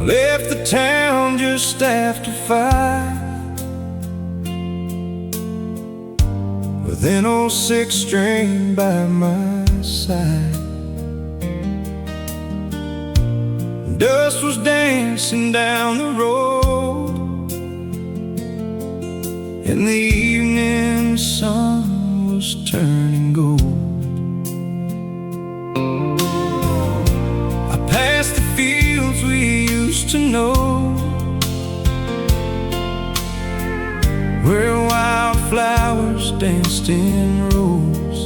left the town just after 5 with an old 6-string by my side. Dust was dancing down the road, and the evening sun was turning gold. I passed the fields we used to know, where wildflowers danced in rows.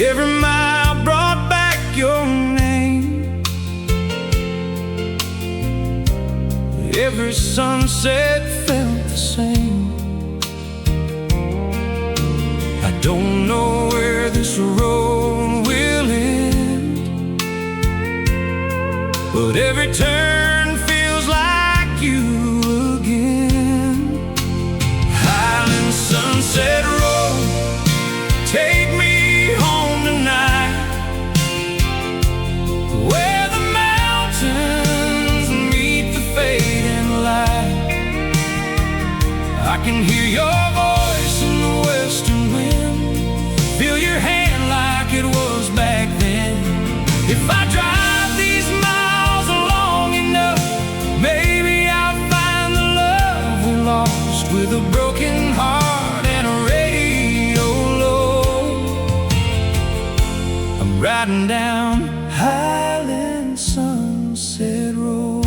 Every mile brought back your name, every sunset felt the same. I don't know where this road will end, but every turn feels like you again. Highland Sunset Road, take me home tonight, where the mountains meet the fading light. I can hear your voice in the western wind, feel your hand like it was back then. If I drive these miles long enough, maybe I'll find the love we lost, with a broken heart and a radio low. I'm riding down Highland Sunset Road.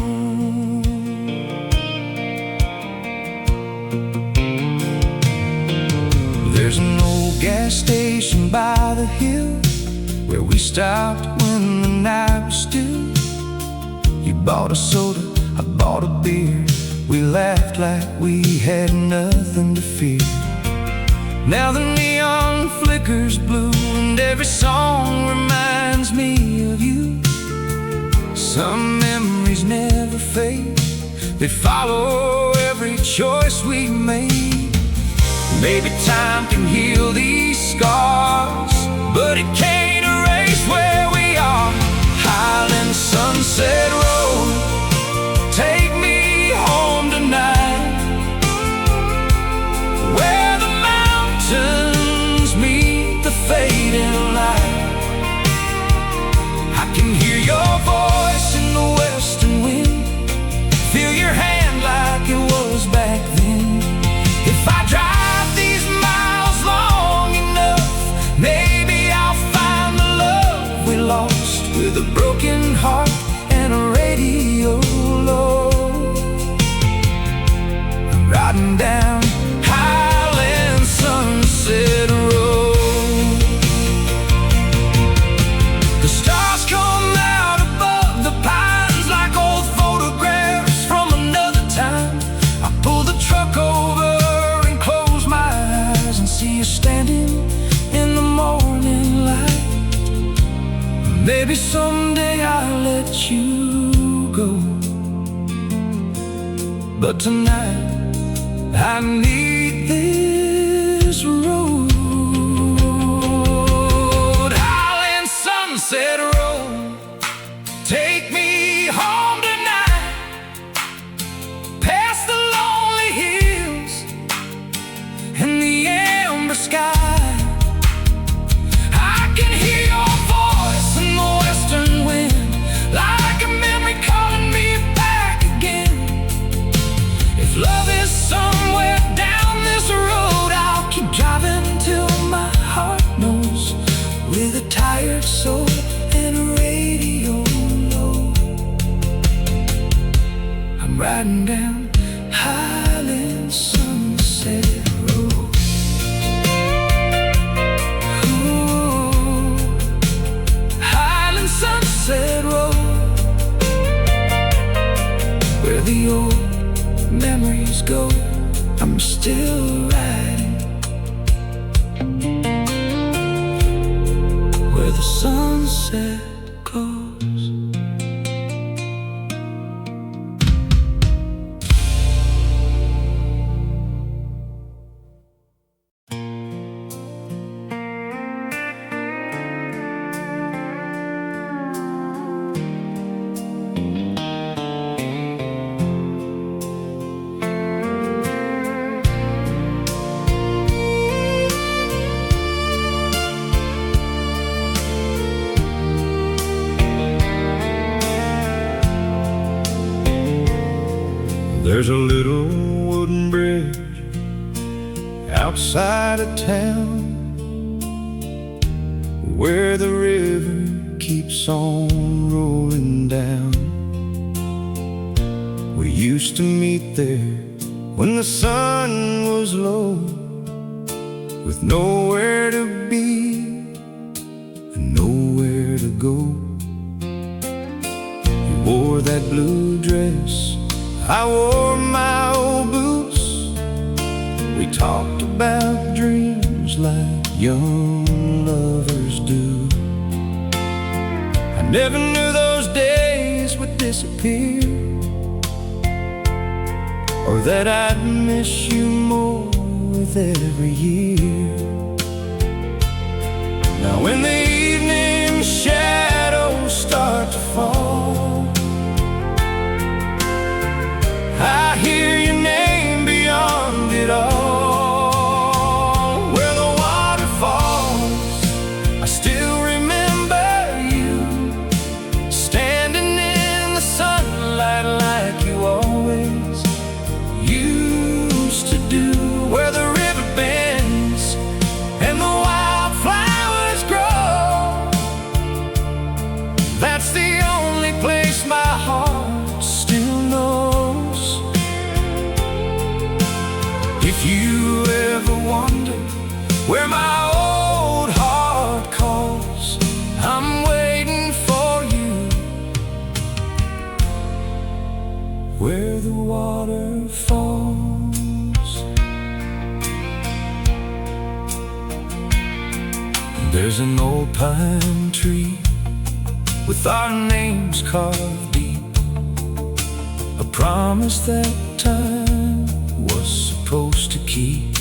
There's an old gas station by the hill where we stopped when the night was still. You bought a soda, I bought a beer. We laughed like we had nothing to fear. Now the neon flickers blue, and every song reminds me of you. Some memories never fade, they follow every choice we made. Maybe time can heal these scars, but it can't erase where we are. Highland Sunset Road, take me home tonight, where the mountains meet the fading light. I can hear your voice in the western wind, feel your hand like it was back then. If I drive these miles long enough, maybe I'll find the love we lost, with a broken heart and a radio low. I'm riding down Highland Sunset Road. The stars come out above the pines like old photographs from another time. I pull the truck over and close my eyes and see you standing in the morning light. Maybe someday I'll let you go, but tonight I need this road. Highland Sunset Road, take me home tonight, past the lonely hills and the amber sky. I can hear your voice in the western wind, like a memory calling me back again. If love is somewhere down this road, I'll keep driving till my heart knows, with a tired soul and a radio low. I'm riding down Highland Sunset Road. Ooh, Highland Sunset Road, where the old memories go. I'm still riding, where the sunset goes. There's a little wooden bridge outside of town where the river keeps on rolling down. We used to meet there when the sun was low, with nowhere to be and nowhere to go. You wore that blue dress, I wore my old boots. We talked about dreams like young lovers do. I never knew those days would disappear, or that I'd miss you more with every year. Now when the evening shadows start to fall, I hear your name beyond it all. Where the water falls, I still remember you, standing in the sunlight like you always used to do. Where the river bends and the wildflowers grow, that's the only place my heart still knows. If you ever wonder where my old heart calls, I'm waiting for you. Where the water falls. There's an old pine tree with our names carved deep, a promise that time was supposed to keep.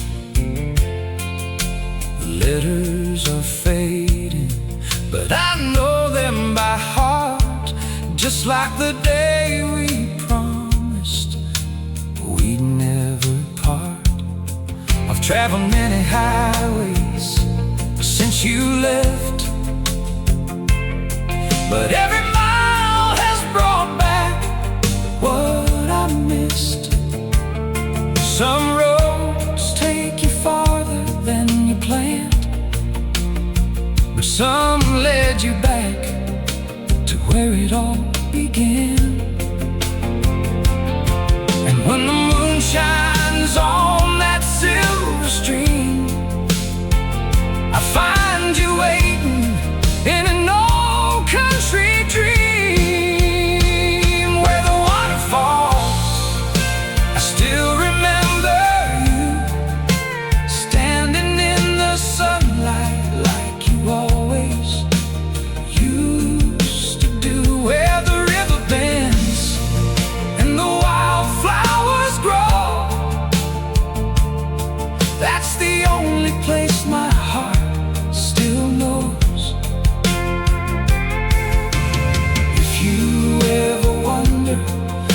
The letters are fading, but I know them by heart, just like the day we promised we'd never part. I've traveled many highways since you left, but every mile has brought back what I missed. Some roads take you farther than you planned, but some led you back to where it all began. And when the moon shines on that silver stream, I find you waiting in an old country dream. Where the water falls, I still remember you, standing in the sunlight like you always used to do. Where the river bends and the wildflowers grow, that's the only place my heart still knows. If you ever wonder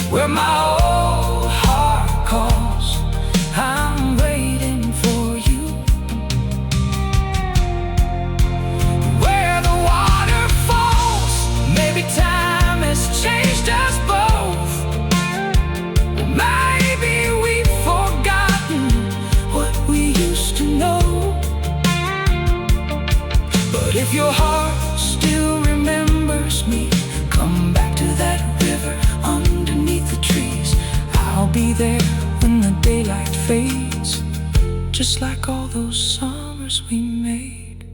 where my old heart calls, I'm waiting for you. Where the water falls, maybe time has changed us both. Maybe we've forgotten what we used to know. But if your heart still remembers me, come back to that river underneath the trees. I'll be there when the daylight fades, just like all those summers we made.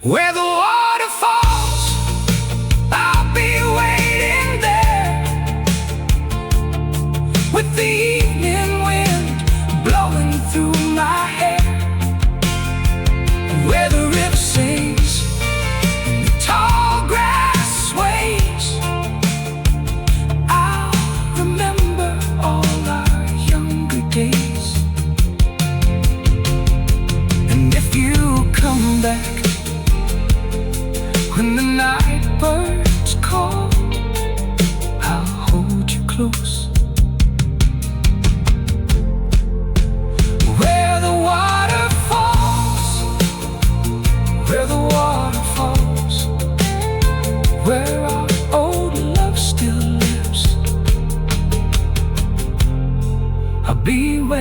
Where the water falls, I'll be waiting there, with the evening wind blowing through my hair. Where the river sings and the tall grass sways, I'll remember all our younger days. And if you come back when the night birds call, I'll hold you close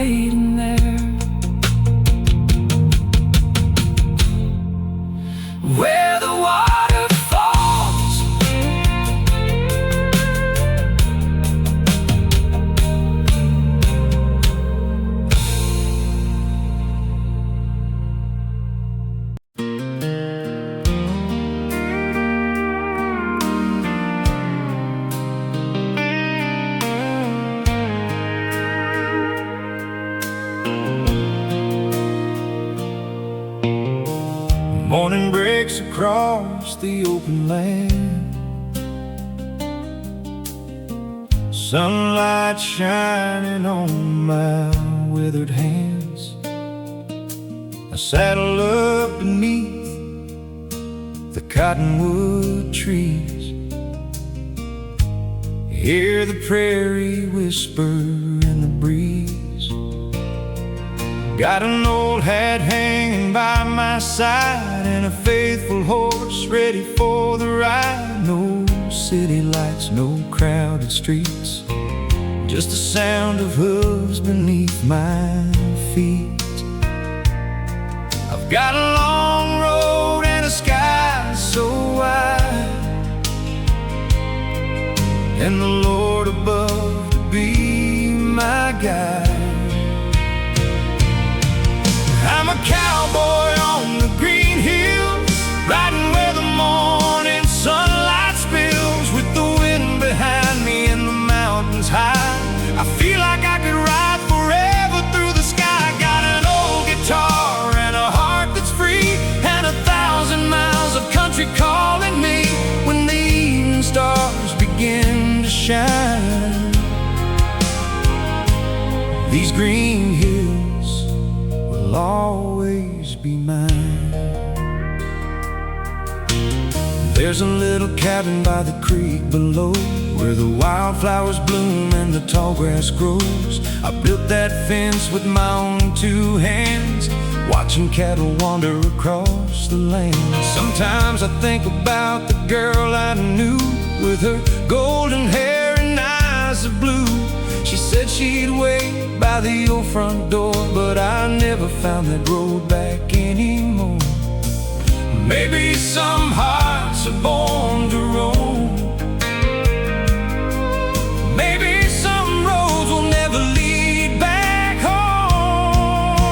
waiting there, where the water falls. Morning breaks across the open land, sunlight shining on my withered hands. I saddle up beneath the cottonwood trees, hear the prairie whisper in the breeze. Got an old hat hanging by my side and a faithful horse ready for the ride. No city lights, no crowded streets, just the sound of hooves beneath my feet. I've got a long road and a sky so wide, and the Lord above to be my guide. I'm a cowboy on the green hills, riding where the morning sunlight spills, with the wind behind me and the mountains high. I feel like I could ride forever through the sky. Got an old guitar and a heart that's free, and 1,000 miles of country calling me when the evening stars begin to shine. These green hills will always be mine. There's a little cabin by the creek below, where the wildflowers bloom and the tall grass grows. I built that fence with my own 2 hands, watching cattle wander across the land. Sometimes I think about the girl I knew, with her golden hair and eyes of blue. She said she'd wait by the old front door, but I never found that road back anymore. Maybe some hearts are born to roam, maybe some roads will never lead back home.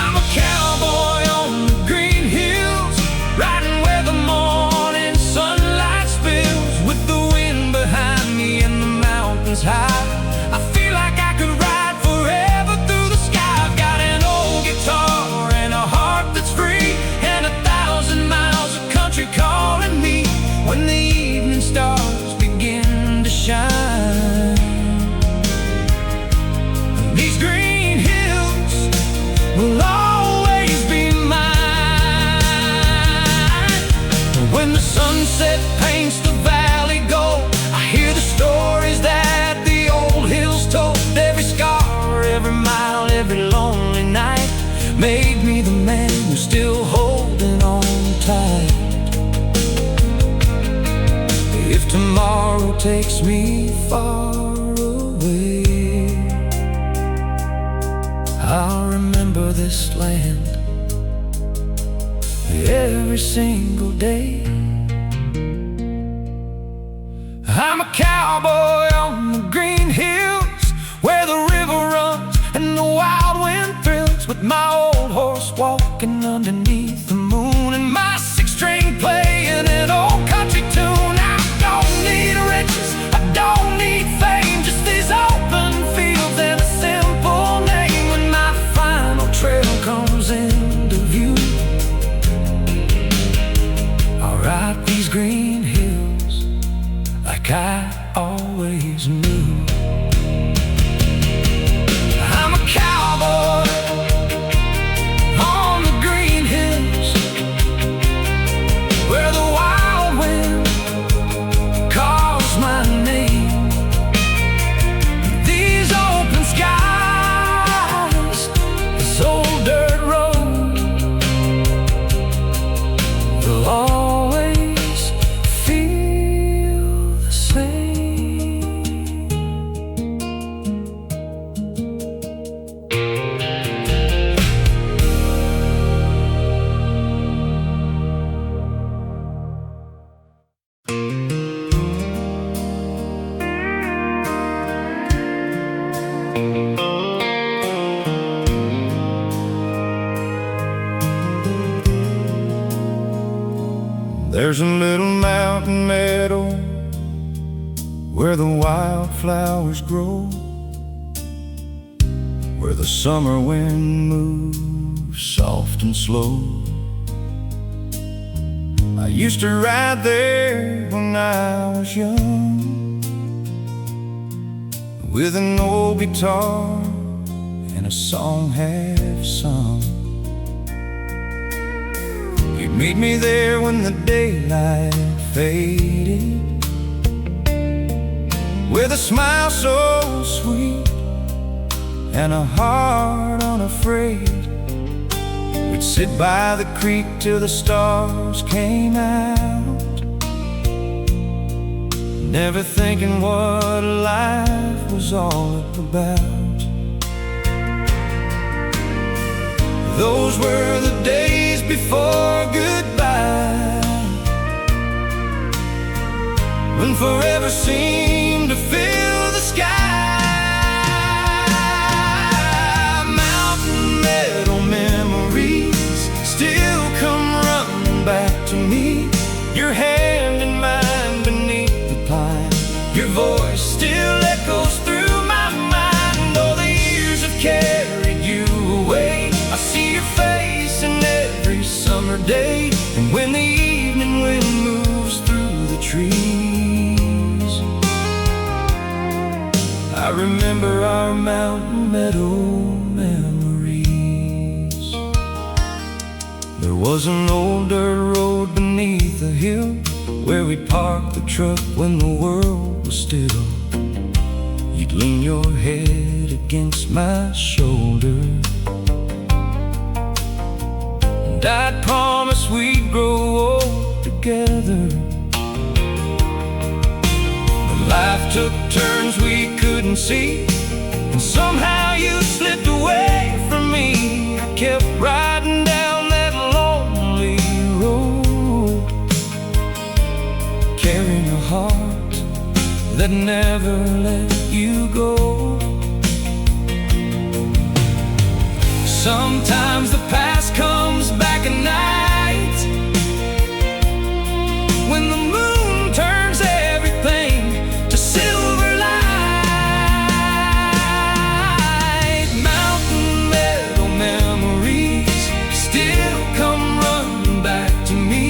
I'm a cowboy on the green hills, riding where the morning sunlight spills, with the wind behind me and the mountains high. I feel like I could ride forever through the sky. I've got an old guitar and a heart that's free, and 1,000 miles of country calling me when the evening stars begin to shine. These green hills will always be mine. When the sunset paints the valley gold, I hear the stories that the old hills told. Every scar, every mile, every lonely night made me the man who's still holding on tight. If tomorrow takes me far away, I'll remember this land every single day. I'm a cowboy on the green hills, where the river runs and the wild wind thrills, with my old horse walking underneath the moon, and my 6-string playing an old country tune. I don't need riches, I don't need fame, just these open fields and a simple name. When my final trail comes into view, I'll ride these green hills like I always knew. I'm a cowboy on the green hills, where the wild wind calls my name. These open skies, this old dirt road, will always feel the same. where the wildflowers grow, where the summer wind moves soft and slow. I used to ride there when I was young, with an old guitar and a song half sung. You'd meet me there when the daylight faded, with a smile so sweet and a heart unafraid. We'd sit by the creek till the stars came out, never thinking what life was all about. Those were the days before goodbye, when forever seemed to fill the sky. Mountain meadow memories still come running back to me. Your hand in mine beneath the pine, your voice still echoes through my mind. All the years have carried you away. I see your face in every summer day, and when the evening wind moves through the trees, I remember our mountain meadow memories. There was an old dirt road beneath the hill, where we parked the truck when the world was still. You'd lean your head against my shoulder, and I'd promise we'd grow old together. But life took turns we couldn't see, and somehow you slipped away from me. I kept riding down that lonely road, carrying a heart that never let you go. Sometimes the past comes back at night, when the moon turns everything to silver light. Mountain meadow memories still come running back to me.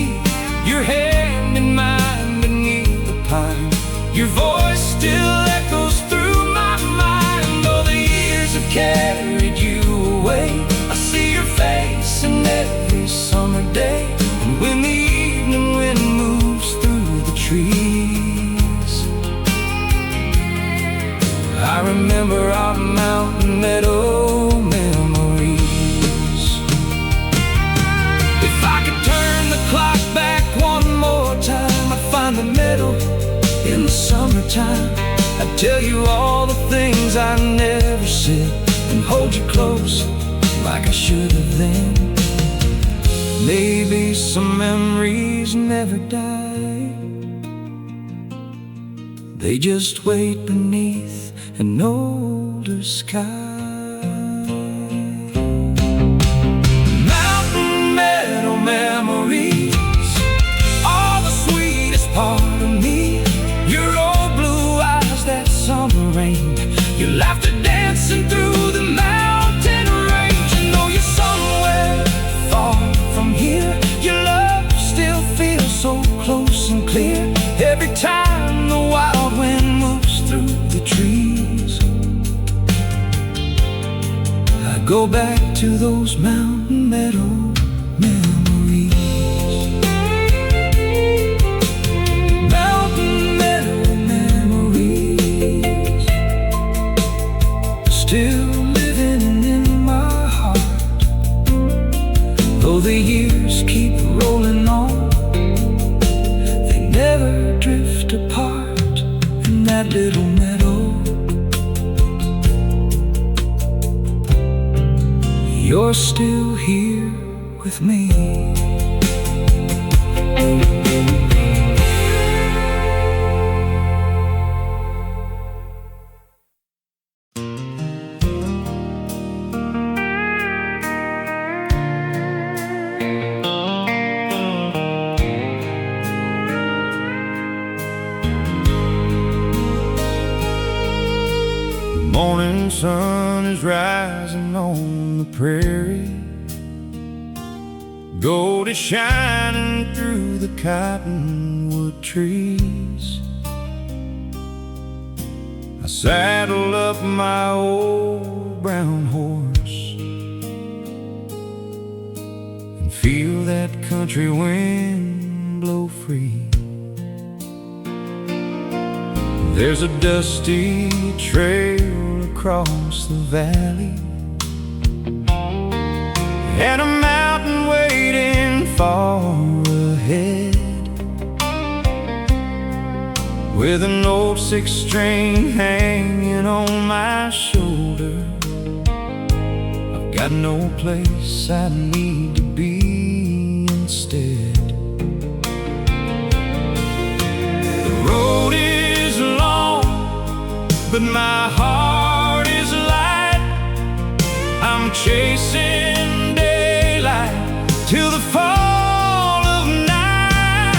Your hand in mine beneath the pine, your voice still echoes through my mind. All the years have carried you away. I see your face in every summer day, and when the evening wind moves through the trees, I remember our mountain meadow memories. If I could turn the clock back one more time, I'd find the meadow in the summertime. I'd tell you all the things I never said, and hold you close like I should have then. Maybe some memories never die, they just wait beneath an older sky. Mountain meadow memories are the sweetest part of me. Your old blue eyes that summer rain, your laughter dancing through the mountain range. You know you're somewhere far from here, your love still feels so close and clear. Every time the wild wind moves through the trees, I go back to those mountain meadow memories. Mountain meadow memories still living in my heart. Though the years keep rolling on, they never drift apart in that little meadow. You're still here with me. morning sun is rising on the prairie. Gold is shining through the cottonwood trees. I saddle up my old brown horse and feel that country wind blow free. There's a dusty trail across the valley and a mountain waiting far ahead, with an old six-string hanging on my shoulder. I've got no place I need to be instead. The road is long, but my heart is light. I'm chasing daylight till the fall of night.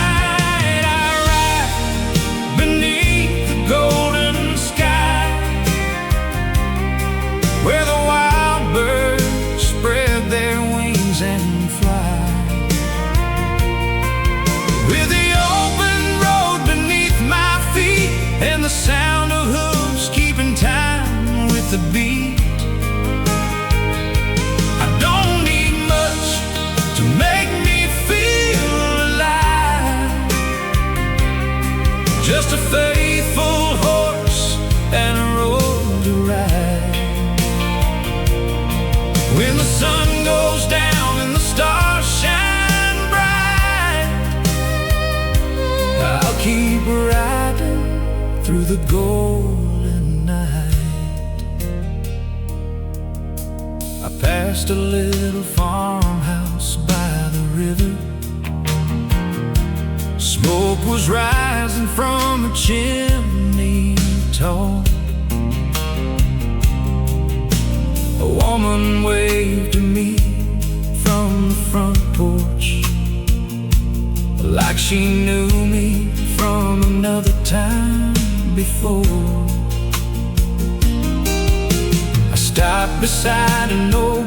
I ride beneath the golden sky, where the wild birds spread their wings and fly, with the open road beneath my feet and the sound of hooves keeping time with the beat. I don't need much to make me feel alive, just a faithful horse and a road to ride. When the sun goes down and the stars shine bright, I'll keep riding through the golden night. I passed a little farmhouse by the river. Smoke was rising from a chimney tall. A woman waved to me from the front porch, like she knew me from another time before. I stopped beside an old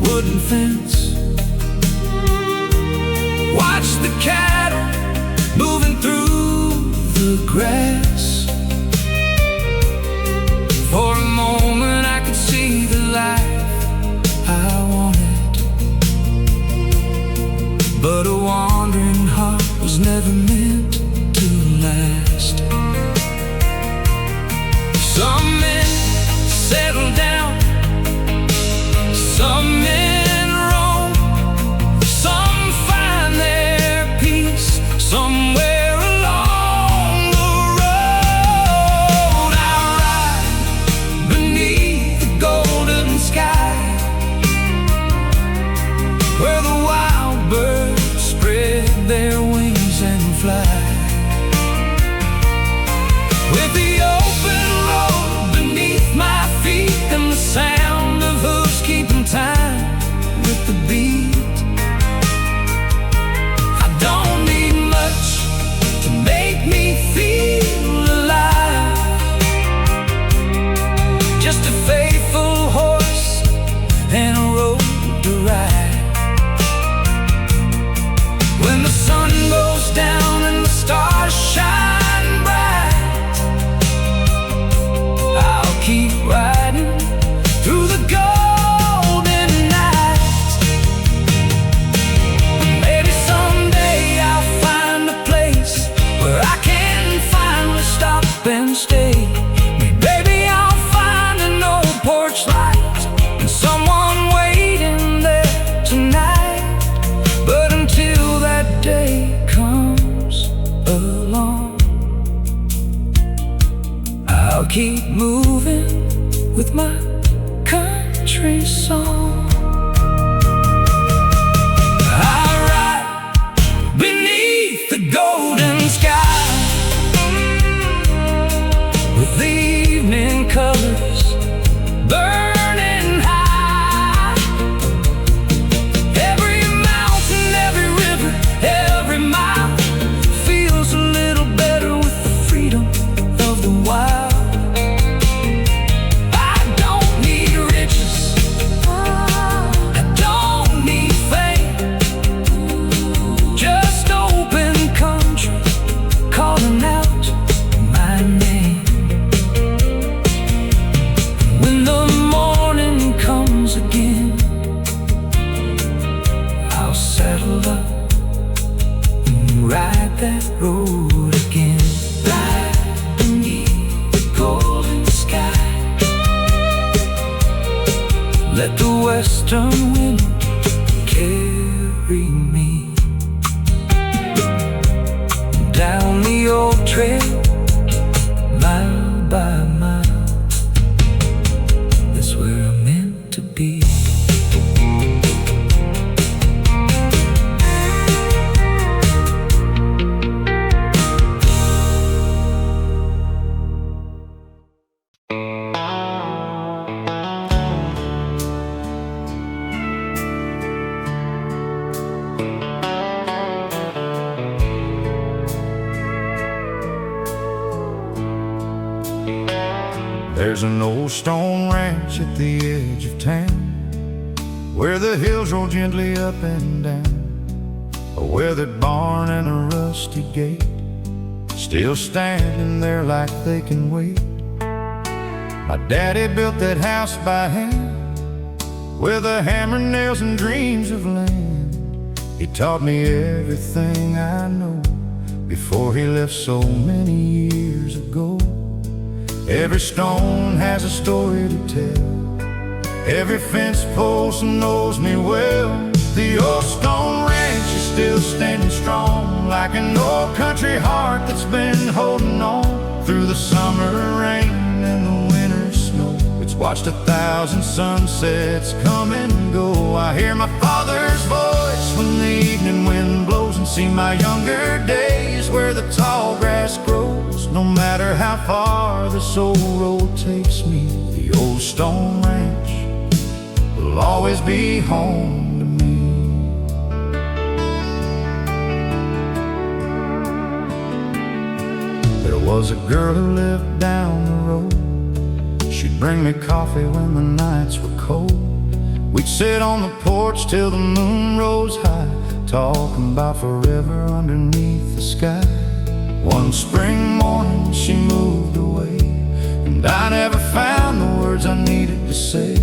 wooden fence, watched the cattle moving through the grass. For a moment I could see the life I wanted, but a wandering heart was never meant to last. Some men settle down, some men roam, some find their peace somewhere along the road. I ride beneath the golden sky, where the wild birds spread their wings and fly, with the open road beneath my feet and the sound of hooves keeping time with the beat. I don't need much to make me feel alive, just a faithful horse and a road to ride. When the sun goes down and the stars shine bright, I'll keep riding through the golden night. Maybe someday I'll find a place where I can finally stop and stay. Maybe I'll find an old porch light and someone waiting there tonight. But until that day comes along, I'll keep moving with my country song. I ride beneath the golden sky, with the evening colors burning high. Every mountain, every river, every mile feels a little better with the freedom of the wild. road again, right beneath the golden sky. Let the western wind carry me down the old trail, mile by mile. That's where I'm meant to be. There's an old stone ranch at the edge of town, where the hills roll gently up and down. A weathered barn and a rusty gate, still standing there like they can wait. My daddy built that house by hand, with a hammer, nails, and dreams of land. He taught me everything I know before he left so many years ago. Every stone has a story to tell, every fence post knows me well. The old stone ranch is still standing strong, like an old country heart that's been holding on through the summer rain and the winter snow. It's watched 1,000 sunsets come and go. I hear my father's voice when the evening wind blows, and see my younger days where the tall grass grows. No matter how far this old road takes me, the old stone ranch will always be home to me. There was a girl who lived down the road. She'd bring me coffee when the nights were cold. We'd sit on the porch till the moon rose high, talking about forever underneath the sky. One spring morning she moved away, and I never found the words I needed to say.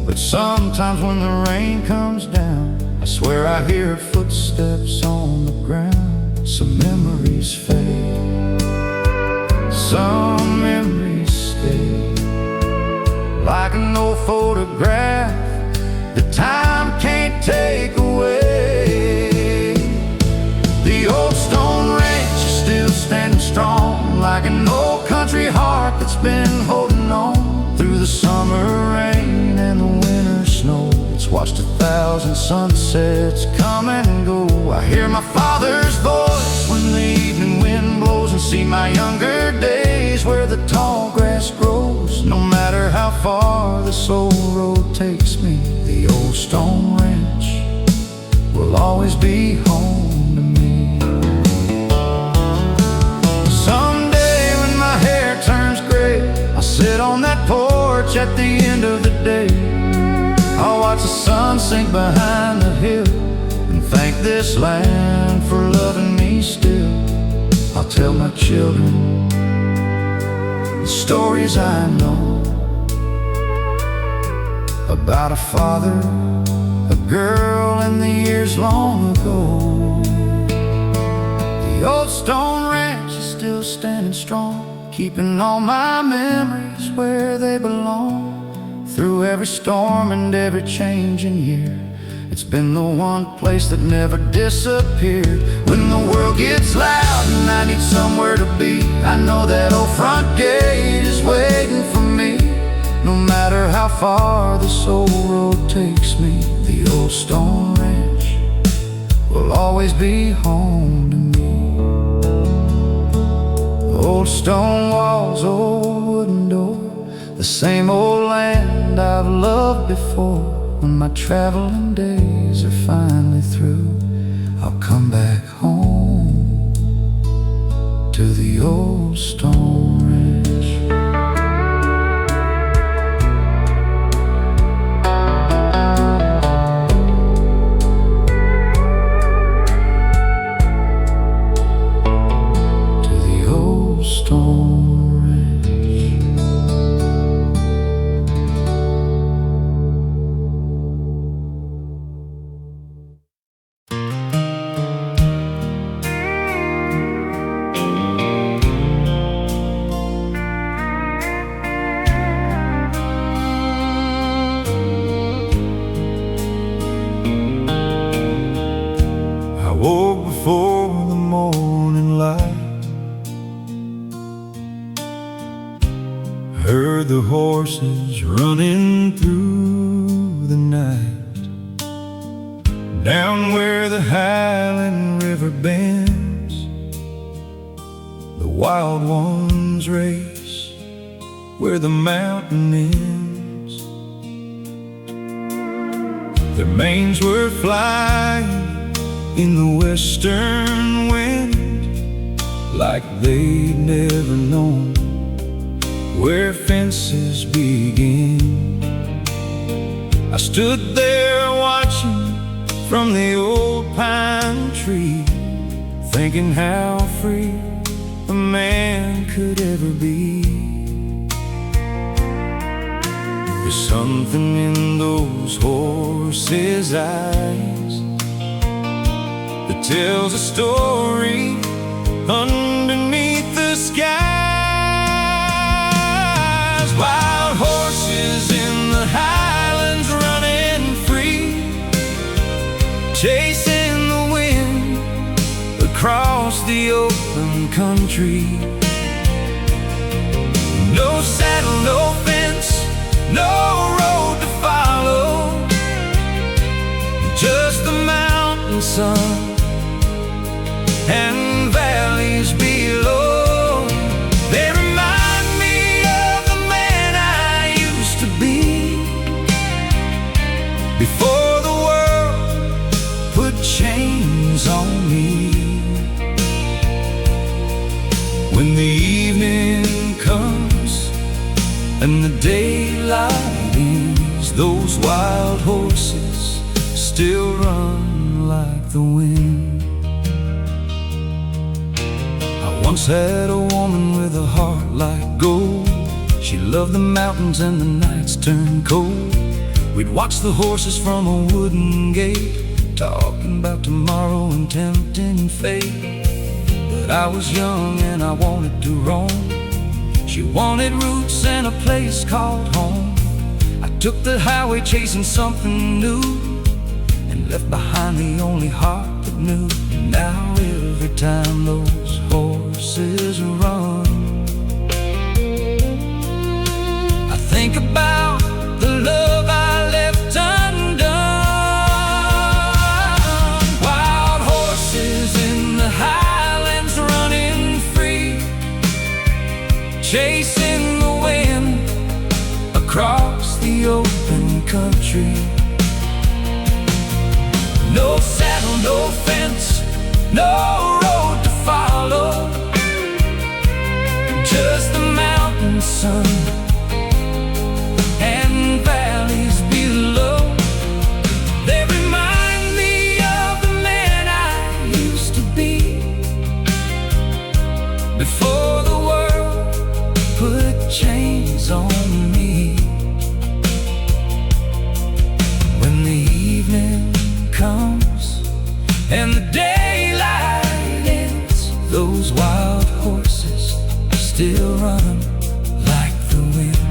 But sometimes when the rain comes down, I swear I hear her footsteps on the ground. Some memories fade, some memories stay, like an old photograph that time can't take away. The old stone ranch is still standing strong, like an old country heart that's been holding on through the summer rain and the winter snow. It's watched 1,000 sunsets come and go. I hear my father's voice when the evening wind blows, and see my younger days where the tall grass grows. No matter how far this old road takes me, the old stone ranch will always be home to me. Someday when my hair turns gray, I'll sit on that porch at the end of the day. I'll watch the sun sink behind the hill and thank this land for loving me still. I'll tell my children the stories I know about a father, a girl, and the years long ago. The old stone ranch is still standing strong, keeping all my memories where they belong. Through every storm and every changing year, it's been the one place that never disappeared. When the world gets loud and I need somewhere to be, I know that old front gate is waiting for me. No matter how far this old road takes me, the old stone ranch will always be home to me. Old stone walls, old wooden door, the same old land I've loved before. When my traveling days are finally through, I'll come back home to the old stone ranch. To the old stone ranch. heard the horses running through the night, down where the Highland River bends. The wild ones race where the mountain ends. Their manes were flying in the western wind, like they'd never known where fences begin. I stood there watching from the old pine tree, thinking how free a man could ever be. There's something in those horses' eyes that tells a story underneath the skies. Wild horses in the highlands running free, chasing the wind across the open country. No saddle, no fence, no road to follow, just the mountain sun and valleys below. They remind me of the man I used to be, before the world put chains on me. When the evening comes and the daylight ends, those wild horses still run like the wind. I once had a woman with a heart like gold. She loved the mountains and the nights turned cold. We'd watch the horses from a wooden gate, talking about tomorrow and tempting fate. But I was young and I wanted to roam. She wanted roots and a place called home. I took the highway chasing something new, and left behind the only heart that knew. Now every time those horses run, I think about the love I left undone. Wild horses in the highlands running free, chasing the wind across the open country. No saddle, no fence, no road to follow, just the mountain sun and valleys below. They remind me of the man I used to be, before the world put chains on me. When the evening comes and the daylight ends, those wild horses still run like the wind.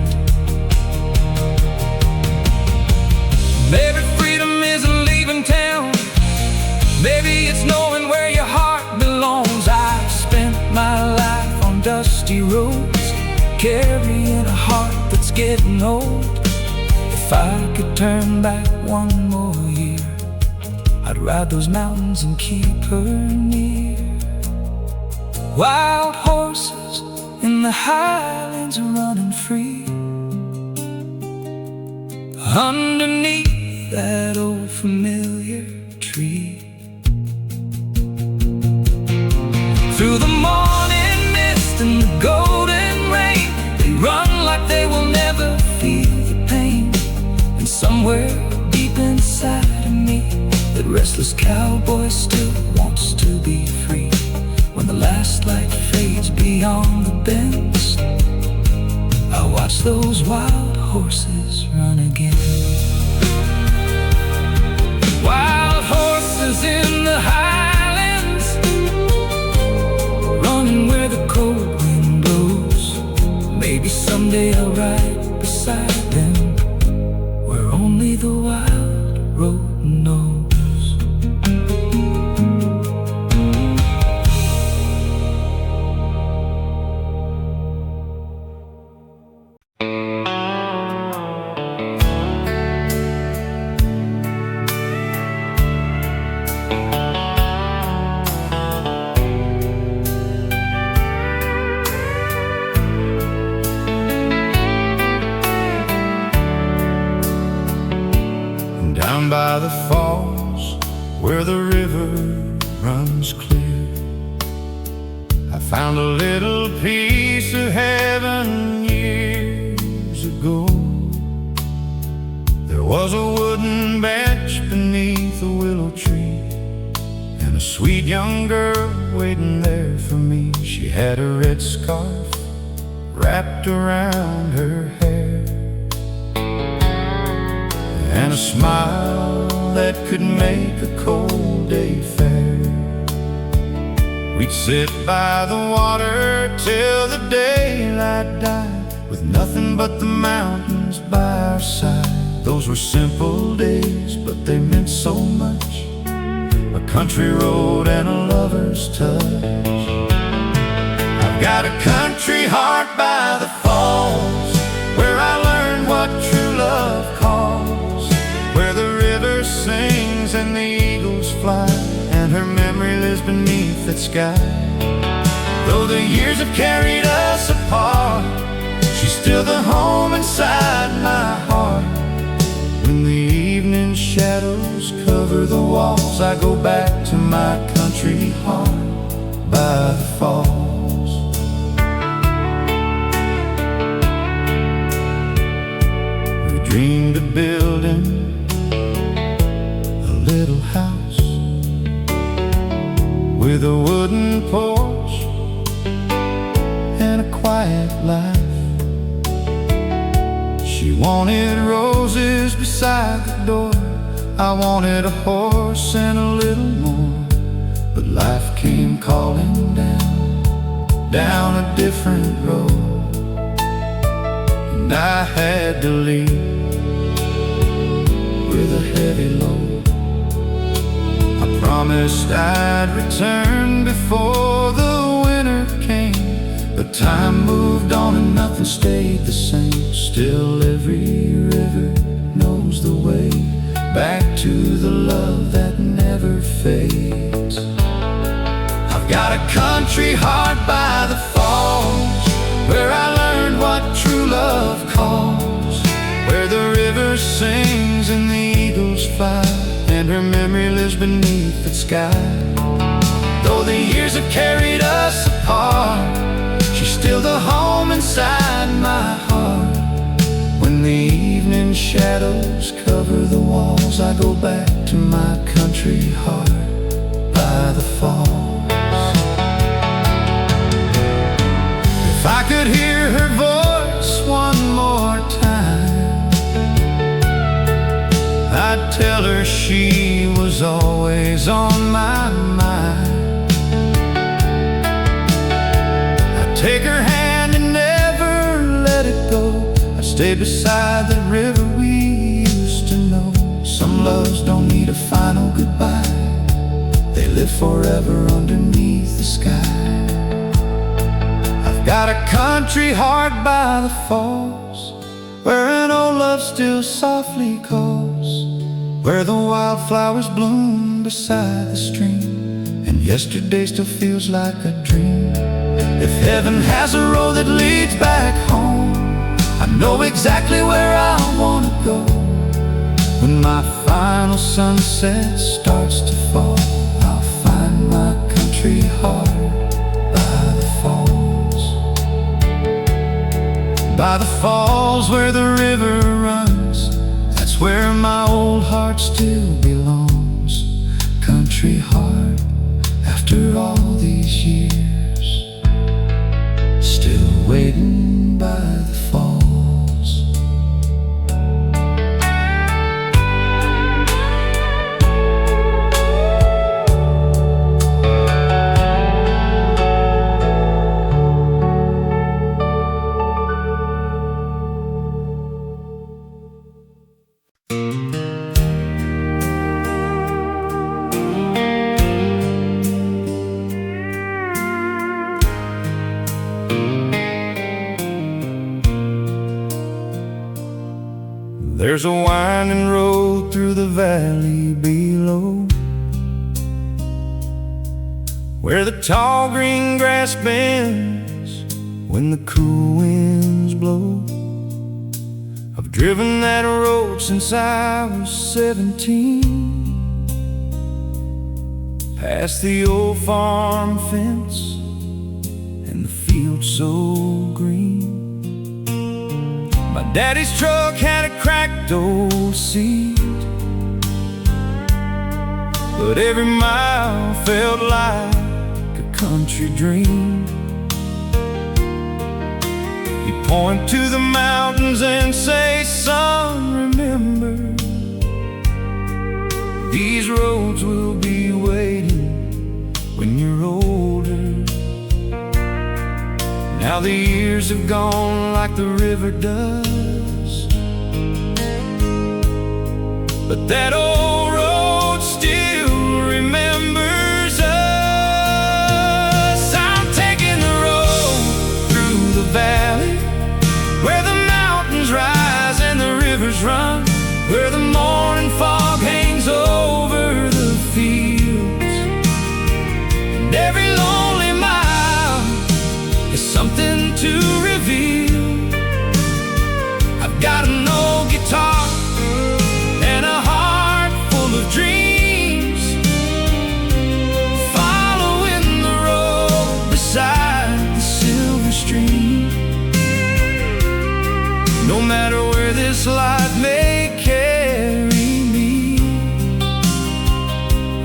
Maybe freedom isn't leaving town, maybe it's knowing where your heart belongs. I've spent my life on dusty roads, carrying a heart that's getting old. If I could turn back one more year, I'd ride those mountains and keep her near. Wild horses in the highlands running free, underneath that old familiar tree. Through the morning mist and the golden rain, they run like they will never feel the pain. And somewhere deep inside of me, that restless cowboy still wants to be free. When the last light fades beyond the bends, I watch those wild horses run again. Wild horses in the highlands, running where the cold wind blows. Maybe someday I'll ride beside them, where only the wild road knows. the falls where the river runs clear, I found a little piece of heaven years ago. There was a wooden bench beneath a willow tree, and a sweet young girl waiting there for me. She had a red scarf wrapped around her hair, and a smile that could make a cold day fair. We'd sit by the water till the daylight died, with nothing but the mountains by our side. Those were simple days, but they meant so much. A country road and a lover's touch. I've got a country heart by the falls, where I learned what true love calls, where the river sings and the eagles fly, and her memory lives beneath that sky. Though the years have carried us apart, she's still the home inside my heart. When the evening shadows cover the walls, I go back to my country heart by the falls. We dreamed of building a little house with a wooden porch and a quiet life. She wanted roses beside the door, I wanted a horse and a little more. But life came calling down a different road, and I had to leave with a heavy load. I promised I'd return before the winter came, but time moved on and nothing stayed the same. Still every river knows the way back to the love that never fades. I've got a country heart by the falls, where I learned what true love calls, where the river sings and the eagles fly, and her memory lives beneath the sky. Though the years have carried us apart, she's still the home inside my heart. When the evening shadows cover the walls, I go back to my country heart by the falls. If I could hear her voice one more time, I'd tell her she was always on my mind. I'd take her hand and never let it go. Stay beside the river we used to know. Some loves don't need a final goodbye, they live forever underneath the sky. I've got a country heart by the falls, where an old love still softly calls, where the wildflowers bloom beside the stream, and yesterday still feels like a dream. If heaven has a road that leads back home, I know exactly where I want to go. When my final sunset starts to fall, I'll find my country heart by the falls. By the falls where the river runs, that's where my old heart still belongs. Country heart, after all these years, still waiting by the falls. There's a winding road through the valley below, where the tall green grass bends when the cool winds blow. I've driven that road since I was 17. Past the old farm fence and the field so green. My daddy's truck had a cracked old seat, but every mile felt like a country dream. He'd point to the mountains and say, "Son, remember, these roads will be waiting when you're older." Now the years have gone like the river does, but that old road still remembers us. I'm taking the road through the valley, where the mountains rise and the rivers run, where the morning fog hangs over the fields. And every lonely mile is something to reveal. I've got an old guitar and a heart full of dreams, following the road beside the silver stream. No matter where this life may carry me,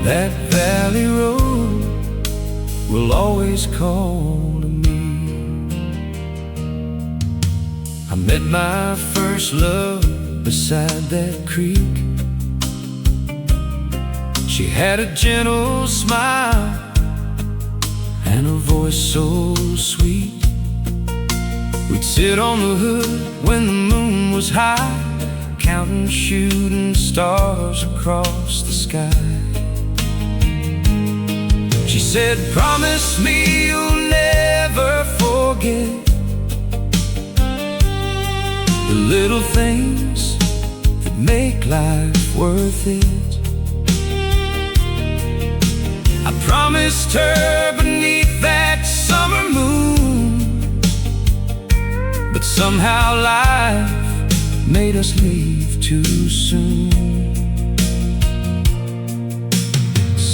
that valley road will always call to me. I met my first love beside that creek. She had a gentle smile and a voice so sweet. We'd sit on the hood when the moon was high, counting shooting stars across the sky. She said, "Promise me you'll never forget the little things that make life worth it." I promised her beneath that summer moon, but somehow life made us leave too soon.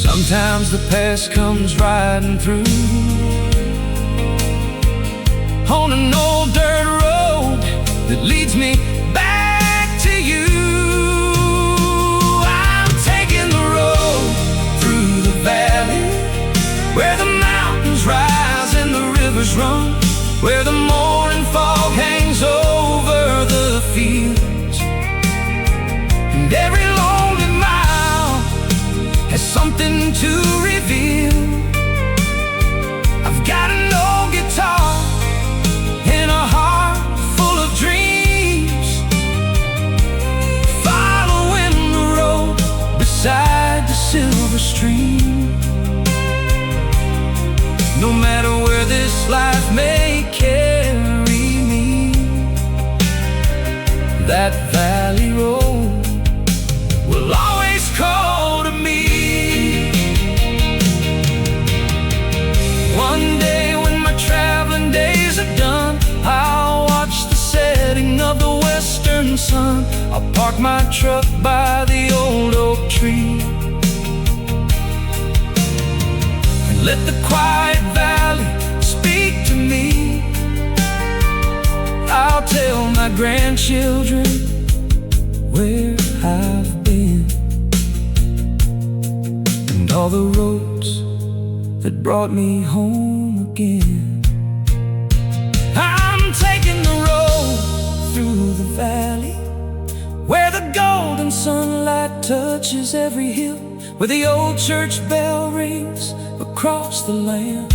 Sometimes the past comes riding through on an old dirt road that leads me back to you. I'm taking the road through the valley, where the mountains rise and the rivers run, where the morning fog hangs over the fields. And every lonely mile has something to reveal. I've got an old guitar and a heart full of dreams, following the road beside the silver stream. No matter where this life may carry me, that valley road will always call to me. One day when my traveling days are done, I'll watch the setting of the western sun. I'll park my truck by the old oak tree and let the quiet valley speak to me. I'll tell my grandchildren where I've been and all the roads that brought me home again. I'm taking the road through the valley, where the golden sunlight touches every hill, where the old church bell rings across the land,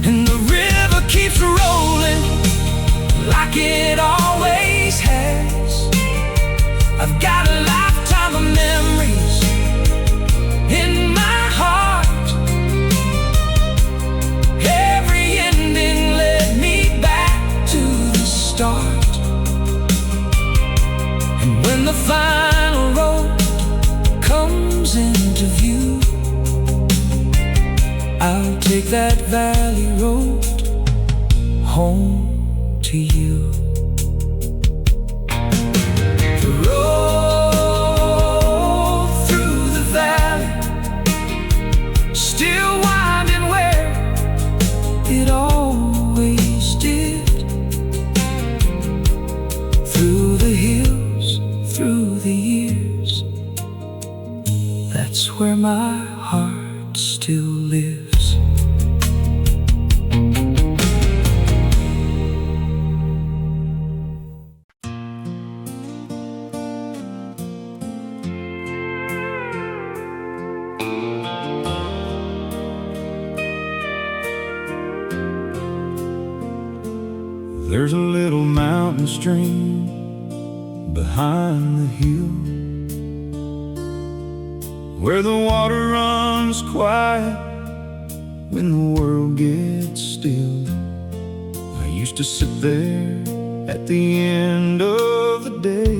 and the river keeps rolling like it always has. I've got a lifetime of memories in my heart. Every ending led me back to the start. And when the final road comes into view, I'll take that valley road home to you. There's a little mountain stream behind the hill where the water runs quiet when the world gets still. I used to sit there at the end of the day,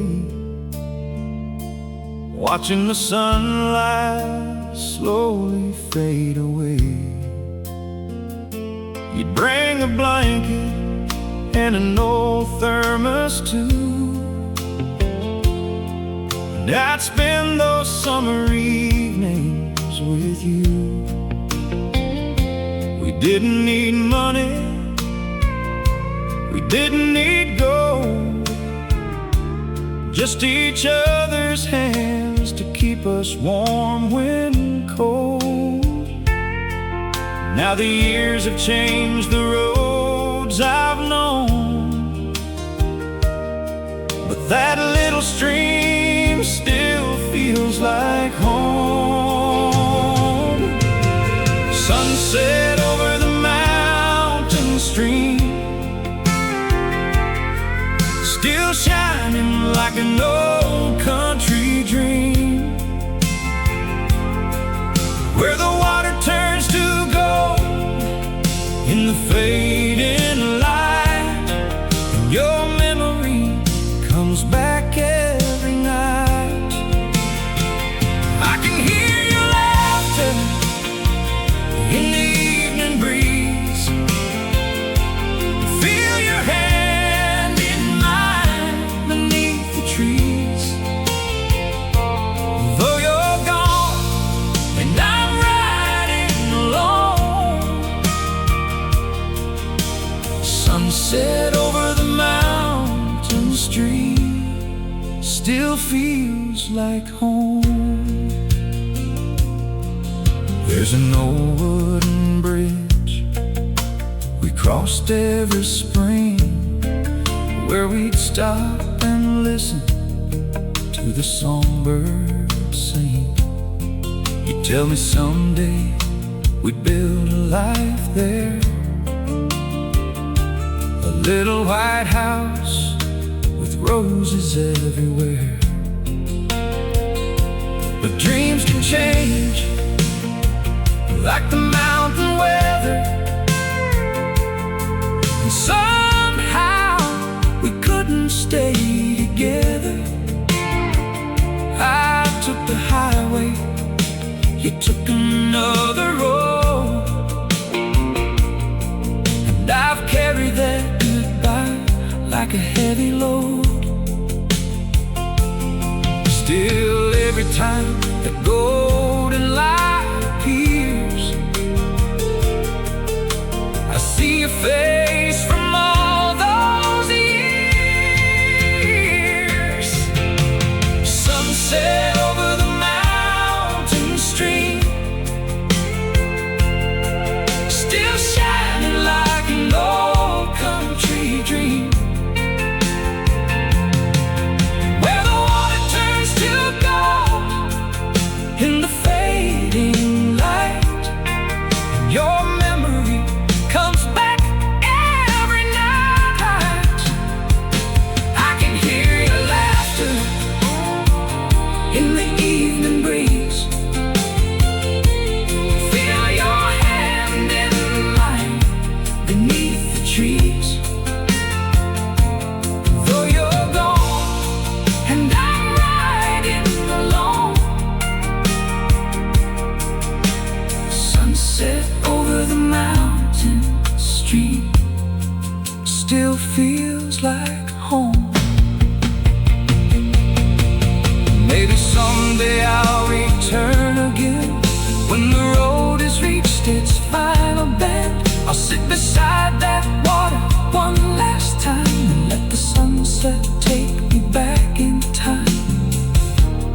watching the sunlight slowly fade away. You'd bring a blanket and an old thermos too, and I'd spend those summer evenings with you. We didn't need money, we didn't need gold, just each other's hands to keep us warm when cold. Now the years have changed the roads I've known, but that little stream still feels like home. Sunset over the mountain stream, still shining like an old country dream, where the water turns to gold in the fading light, and your memory comes back every night. I can hear your laughter in the evening breeze, feel your hand in mine beneath the trees. Though you're gone and I'm riding alone, sunset over the mountain stream still feels like home. There's an old wooden bridge we crossed every spring, where we'd stop and listen to the songbirds sing. You tell me someday we'd build a life there, a little white house with roses everywhere. But dreams can change like the mountain weather, and somehow we couldn't stay together. I took the highway, you took another road, and I've carried that goodbye like a heavy load. Still, every time that golden light appears, I see your face from all those years. Sunset over the mountain stream, still shining like an old country dream, where the water turns to gold in the fading light, and your memory comes back every night. I can hear your laughter in the evening breeze, feel your hand in mine beneath the trees. Though you're gone and I'm riding alone, sunset over the mountain stream still feels like home. Maybe someday I'll return again, when the road has reached its final bend. I'll sit beside that water one last time and let the sunset take me back in time.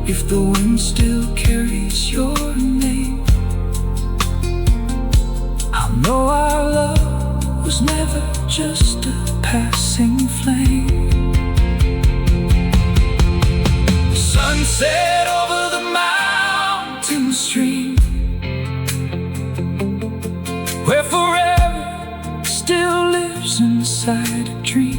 If the wind still carries your name, I'll know our love was never just a passing flame. Sunset over the mountain stream, where forever still lives inside a dream.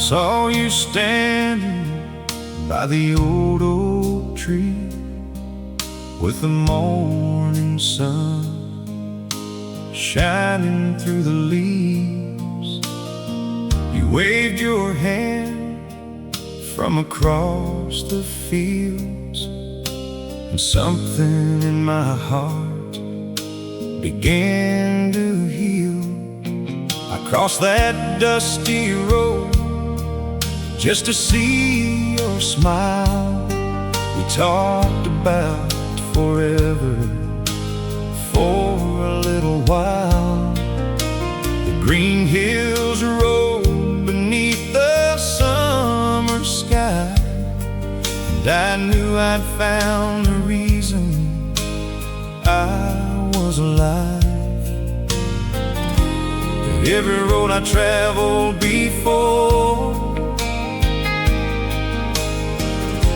saw you standing by the old oak tree with the morning sun shining through the leaves. You waved your hand from across the fields, and something in my heart began to heal. I crossed that dusty road just to see your smile. We talked about forever for a little while. The green hills rolled beneath the summer sky, and I knew I'd found the reason I was alive. Every road I traveled before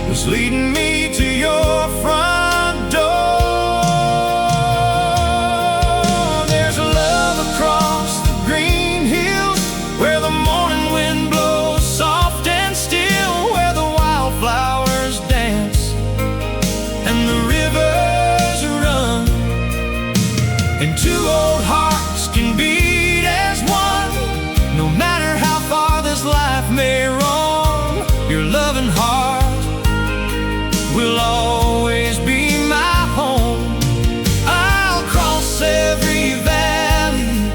was leading me to your front door. There's a love across the green hills, where the morning wind blows soft and still, where the wildflowers dance and the rivers run, and two old hearts can beat as one, no matter how far this life may roam. Your loving heart will always be my home. I'll cross every valley,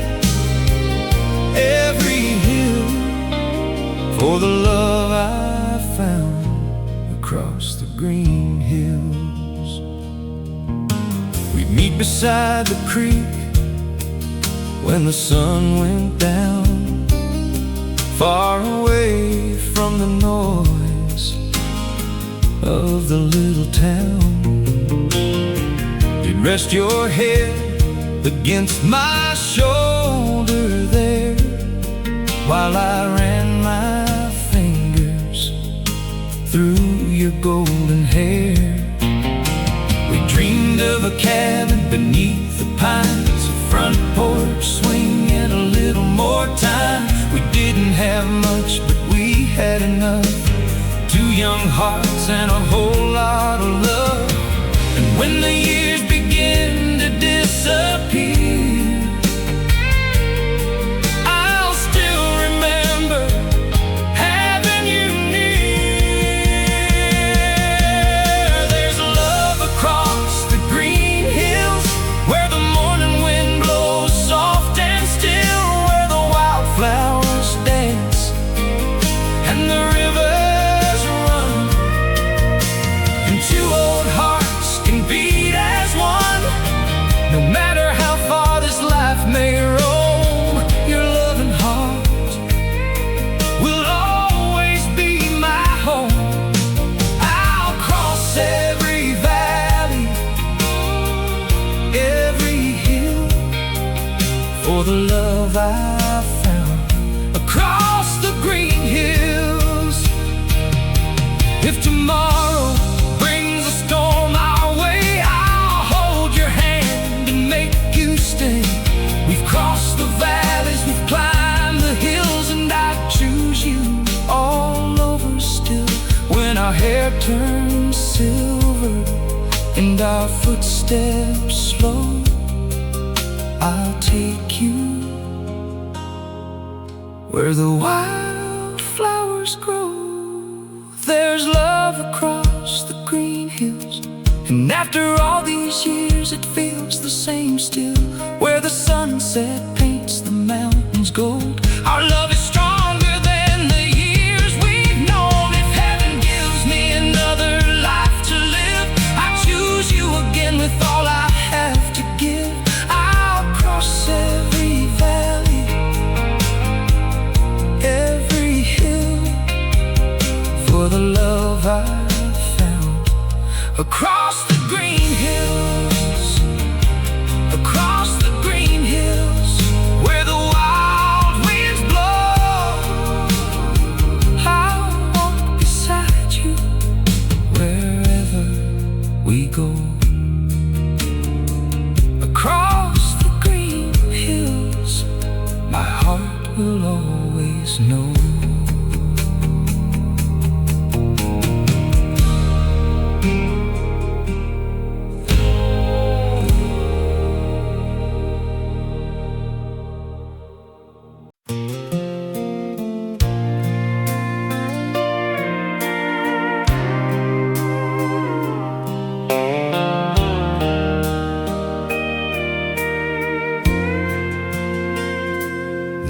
every hill, for the love I found across the green hills. We'd meet beside the creek when the sun went down, far away from the noise of the little town. You'd rest your head against my shoulder there, while I ran my fingers through your golden hair. We dreamed of a cabin beneath the pines, a front porch swing and a little more time. We didn't have much, but we had enough. Two young hearts and a whole lot of love. And when the years begin to disappear, I'll still remember having you near. There's love across the green hills, where the morning wind blows soft and still, where the wildflowers dance and the river. Two old hearts can beat as one, no matter how far this life may roam. Your loving heart will always be my home. I'll cross every valley, every hill, for the love I found across the green hills. If tomorrow we've crossed the valleys, we've climbed the hills, and I choose you all over still. When our hair turns silver and our footsteps slow, I'll take you where the wildflowers grow. There's love across the green hills, and after all these years it feels the same still, where the sunset paints the mountains gold. Our love is stronger than the years we've known. If heaven gives me another life to live, I choose you again with all I have to give. I'll cross every valley, every hill, for the love I found across the green hills, across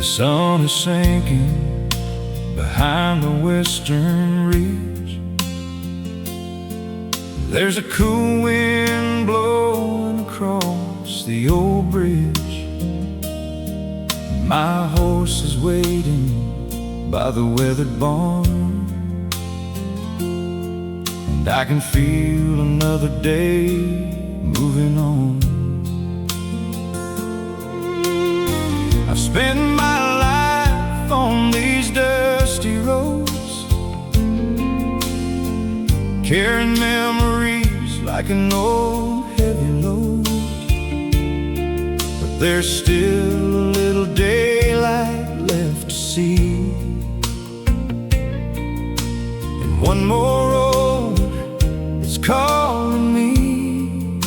The sun is sinking behind the western ridge. There's a cool wind blowing across the old bridge. My horse is waiting by the weathered barn, and I can feel another day moving on. I've spent my life on these dusty roads, carrying memories like an old heavy load. But there's still a little daylight left to see, and one more road is calling me.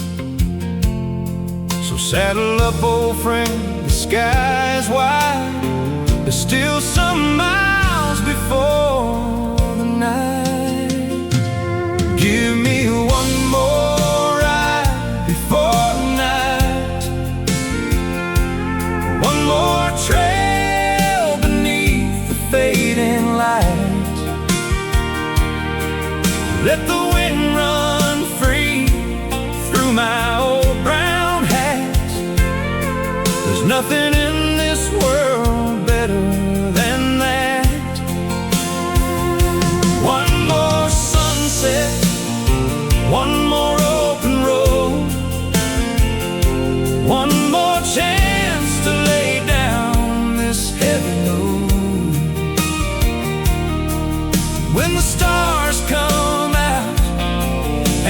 So saddle up, old friend, the sky is wide. There's still some miles before the night. Give me one more ride before night, one more trail beneath the fading light. Let the wind run free through my old brown hat. There's nothing in this world better than that. One more sunset, one more open road, one more chance to lay down this heavy load. When the stars come out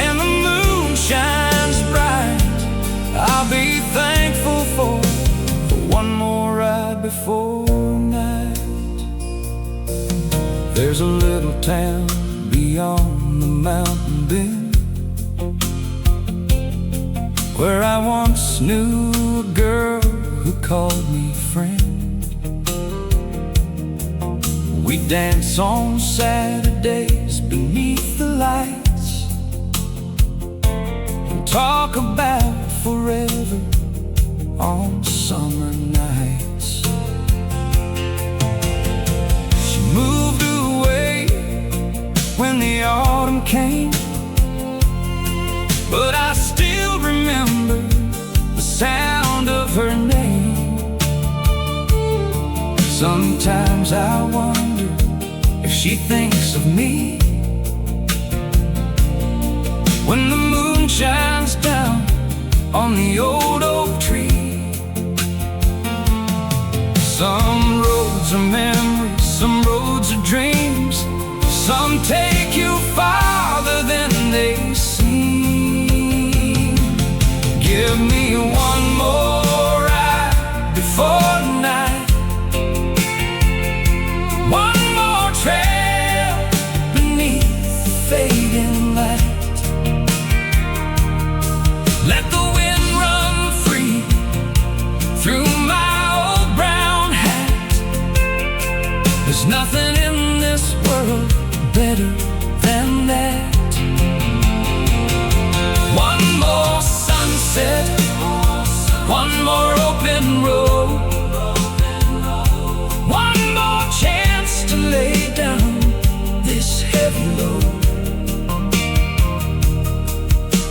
and the moon shines bright, I'll be thankful for one more ride before night. There's a little town beyond the mountain bend where I once knew a girl who called me friend. We dance on Saturdays beneath the lights and talk about forever on summer nights. She moved away when the autumn came, but I still remember the sound of her name. Sometimes I wonder if she thinks of me when the moon shines down on the old oak tree. Some roads are memories, some roads are dreams, some take you farther than they seem. Give me one more ride before night, one more trail beneath the fading light. Let the wind run free through my old brown hat. There's nothing in this world better than that. One more sunset, one more open road, one more chance to lay down this heavy load.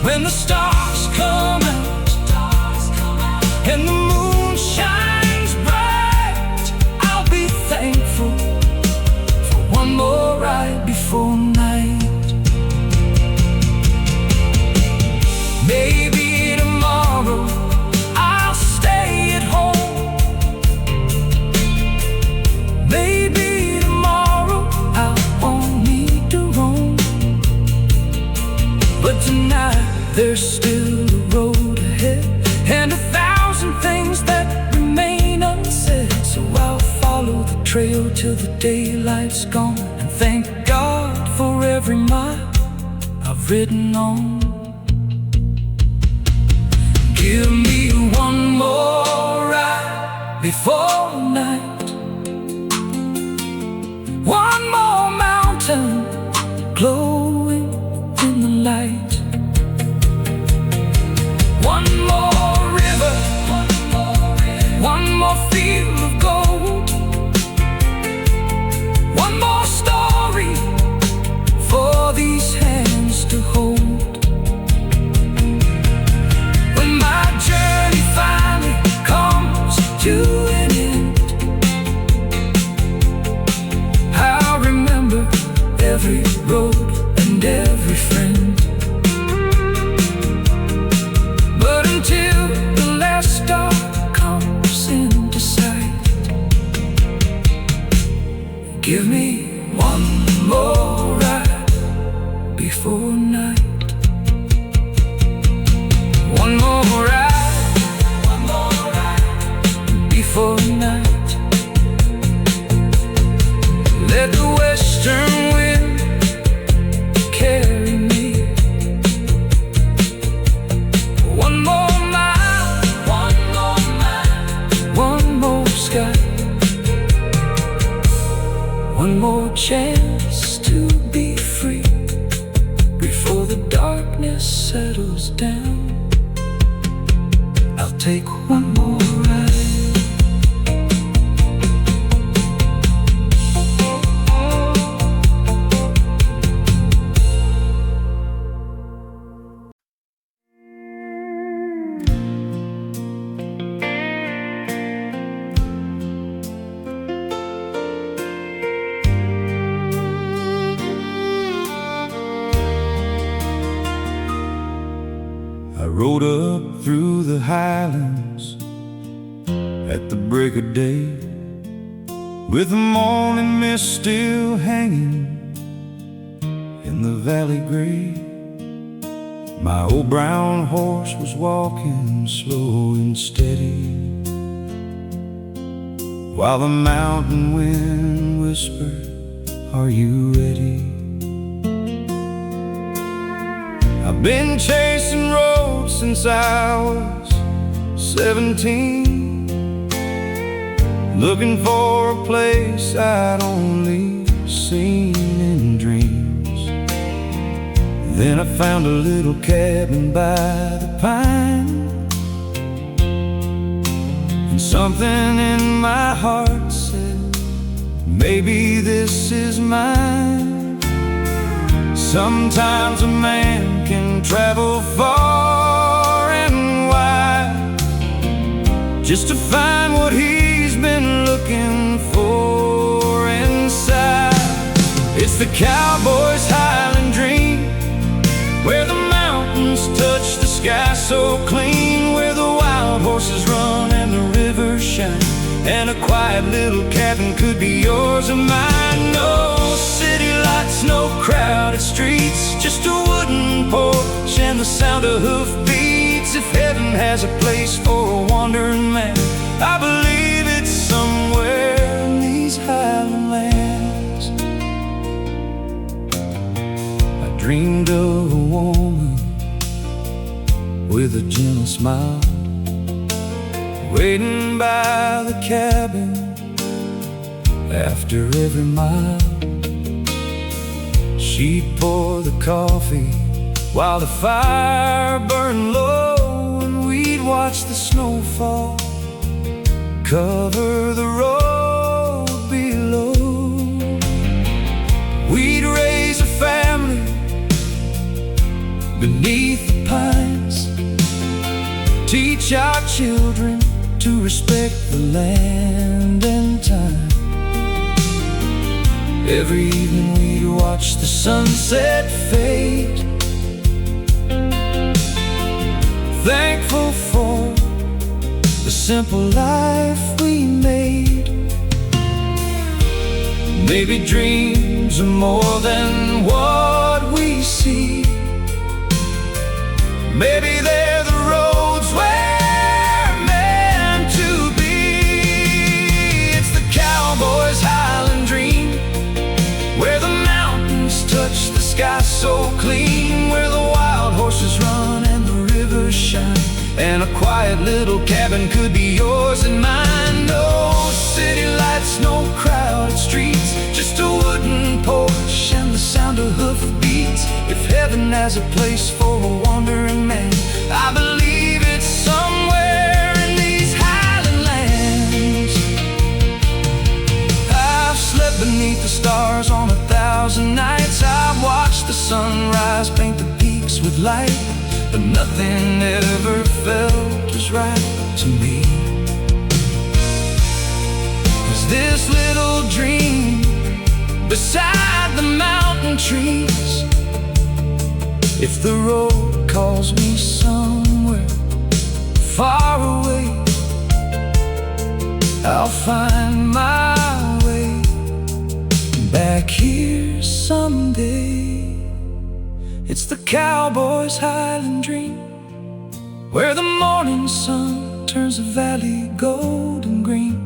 When the stars come out and the moon shines bright, I'll be thankful for one more ride before night. Maybe tomorrow I'll stay at home. Maybe tomorrow I won't need to roam. But tonight there's still a road ahead and 1,000 things that remain unsaid. So I'll follow the trail till the daylight's gone, and thank God for every mile I've ridden on. Give me one more ride before night, one more mountain glowing in the light, one more river, one more field of gold, take one more ride. I rode up through the highlands at the break of day, with the morning mist still hanging in the valley gray. My old brown horse was walking slow and steady, while the mountain wind whispered, "Are you ready?" I've been chasing roads since I was 17, looking for a place I'd only seen in dreams. Then I found a little cabin by the pine, and something in my heart said, maybe this is mine. Sometimes a man can travel far and wide just to find what he's been looking for inside. It's the cowboy's Highland dream, where the mountains touch the sky so clean, where the wild horses run and the rivers shine, and a quiet little cabin could be yours and mine. No city lights, no crowded streets, just a wooden porch and the sound of hoofbeats. If heaven has a place for a wandering man, I believe it's somewhere in these highland lands. I dreamed of a woman with a gentle smile, waiting by the cabin after every mile. She'd pour the coffee while the fire burned low, and we'd watch the snowfall cover the road below. We'd raise a family beneath the pines, teach our children to respect the land and time. Every evening we'd watch the sunset fade, thankful for the simple life we made. Maybe dreams are more than what we see. Maybe they're the roads we're meant to be. It's the cowboy's Highland dream, where the mountains touch the sky so clean, where the wild horses run and the rivers shine, and a quiet little cabin could be yours and mine. No city lights, no crowded streets, just a wooden porch and the sound of hoofbeats. If heaven has a place for a wandering man, I believe it's somewhere in these highland lands. I've slept beneath the stars on 1,000 nights. I've watched the sunrise paint the peaks with light, but nothing ever felt as right to me as this little dream beside the mountain trees. If the road calls me somewhere far away, I'll find my way back here someday. It's the cowboy's Highland dream, where the morning sun turns the valley golden green,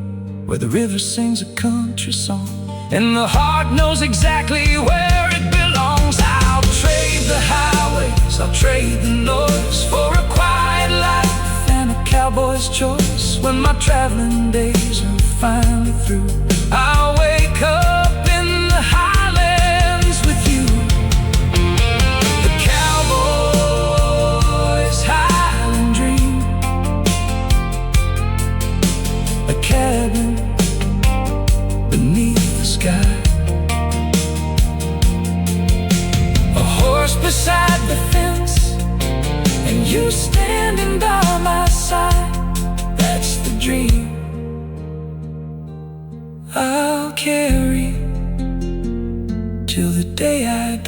where the river sings a country song, and the heart knows exactly where it belongs. I'll trade the highways, I'll trade the noise for a quiet life and a cowboy's choice. When my traveling days are finally through, I'll wake up in the highlands with you. The cowboy's Highland dream,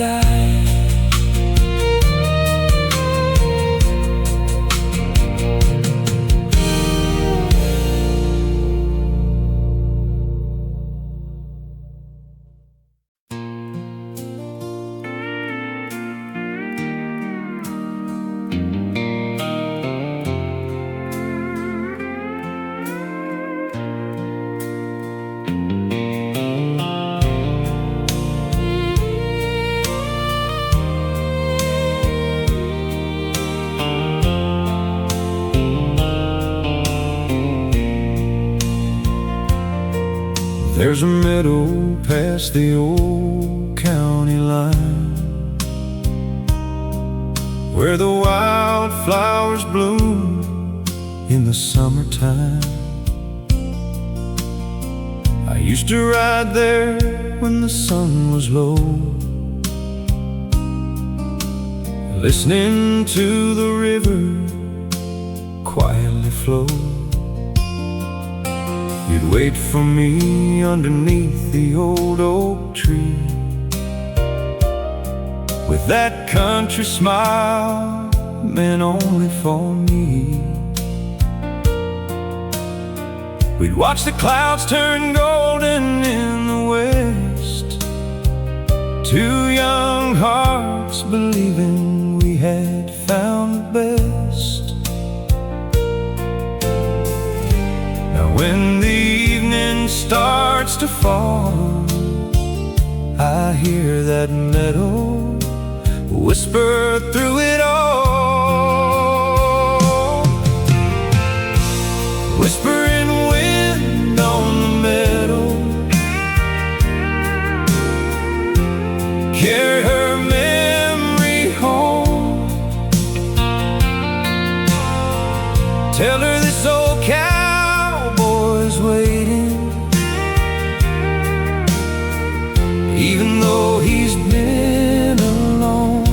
die. There's a meadow past the old county line where the wildflowers bloom in the summertime. I used to ride there when the sun was low, listening to the river quietly flow. You'd wait for me underneath the old oak tree with that country smile meant only for me. We'd watch the clouds turn golden in the west, two young hearts believing we had found the best. Now when the evening starts to fall, I hear that meadow whisper through it all. Whispering wind on the meadow, carry her memory home. Tell her this old cowboy's waiting, even though he's been alone.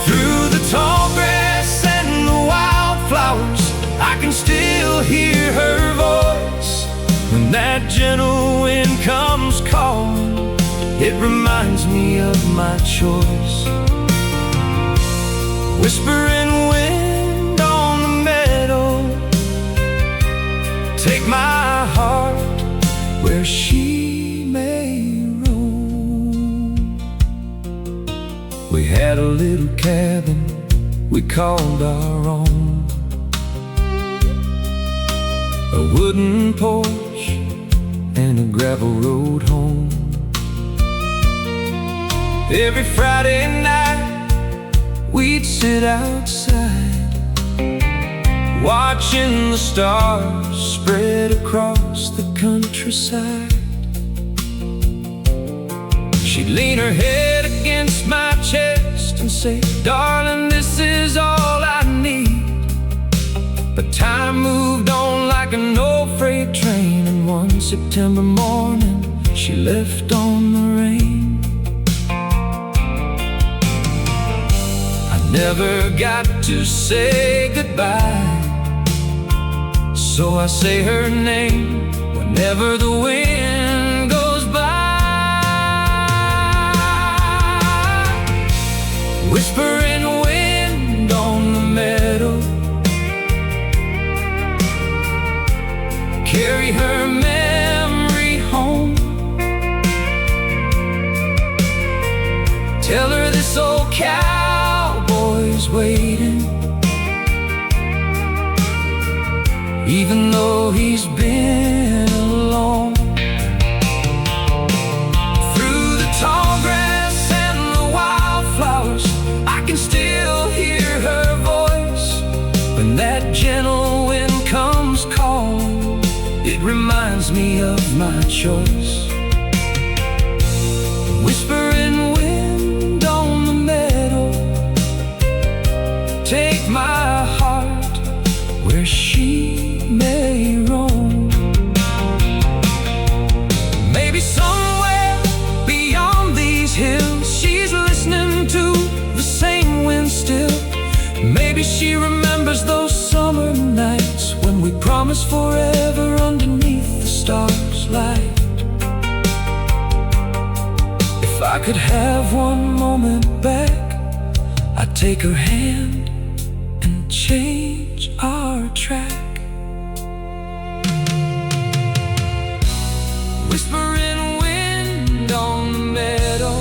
Through the tall grass and the wildflowers, I can still hear her voice. When that gentle wind comes calling, it reminds me of my choice. Whispering wind on the meadow, take my heart where she may roam. We had a little cabin we called our own, a wooden porch and a gravel road home. Every Friday night we'd sit outside, watching the stars spread across the countryside. She'd lean her head against my chest and say, darling, this is all I need. But time moved on like an old freight train, and one September morning she left on the rain. I never got to say goodbye, so I say her name whenever the wind goes by. Whispering wind on the meadow, carry her memory home. Tell her this old cowboy's waiting, even though he's been alone. Through the tall grass and the wildflowers, I can still hear her voice. When that gentle wind comes calling, it reminds me of my choice. Whispering wind on the meadow, take my heart where she may roam. Maybe somewhere beyond these hills, she's listening to the same wind still. Maybe she remembers those summer nights when we promised forever underneath the stars light. If I could have one moment back, I'd take her hand and change our track. Whispering wind on the meadow,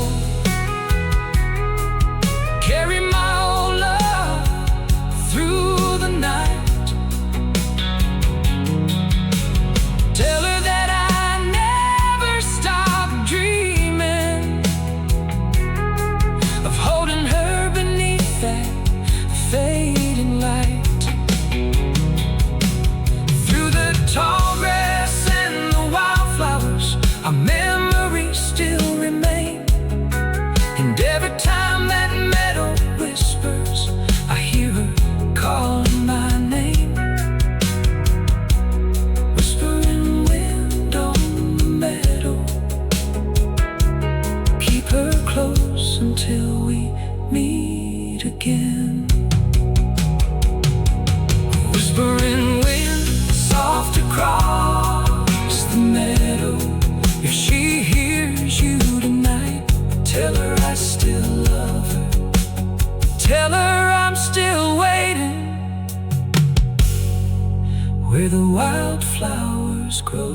carry my old love through the night. Tell her that I never stop dreaming of holding her beneath that fading light. Through the tall grass and the wildflowers, our memories still remain. And every time that meadow whispers, I hear her calling my name. Whispering wind on the meadow, keep her close until we meet again. Whispering wind, soft across the meadow, if she hears you tonight, tell her I still love her. Tell her I'm still waiting where the wildflowers grow.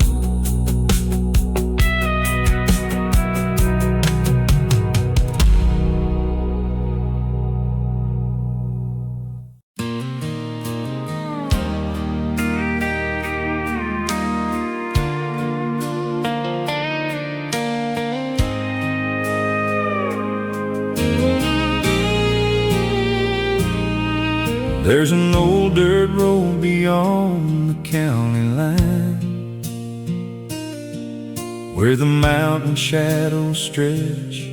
There's an old dirt road beyond the county line, where the mountain shadows stretch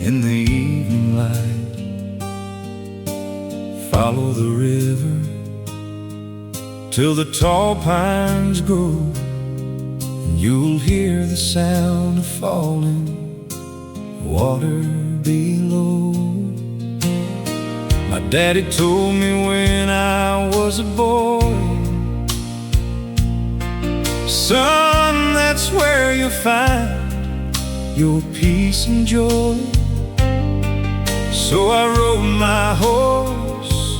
in the evening light. Follow the river till the tall pines grow, and you'll hear the sound of falling water below. My daddy told me when I was a boy, son, that's where you'll find your peace and joy. So I rode my horse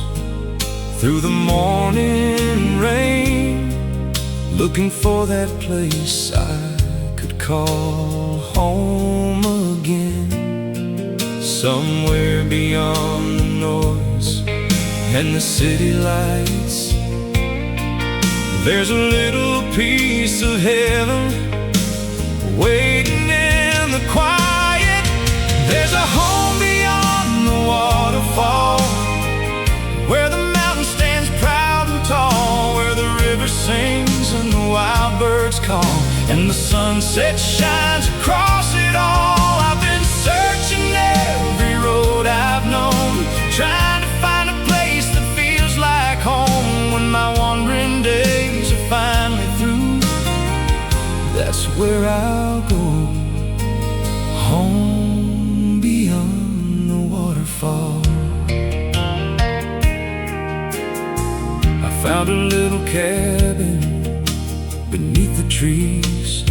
through the morning rain, looking for that place I could call home again. Somewhere beyond the noise and the city lights, there's a little piece of heaven waiting in the quiet. There's a home beyond the waterfall, where the mountain stands proud and tall, where the river sings and the wild birds call, and the sunset shines across it all. I've been searching every road I've known, trying to find a place that feels like home. When my wandering days are finally through, that's where I'll go, home beyond the waterfall. I found a little cabin beneath the trees,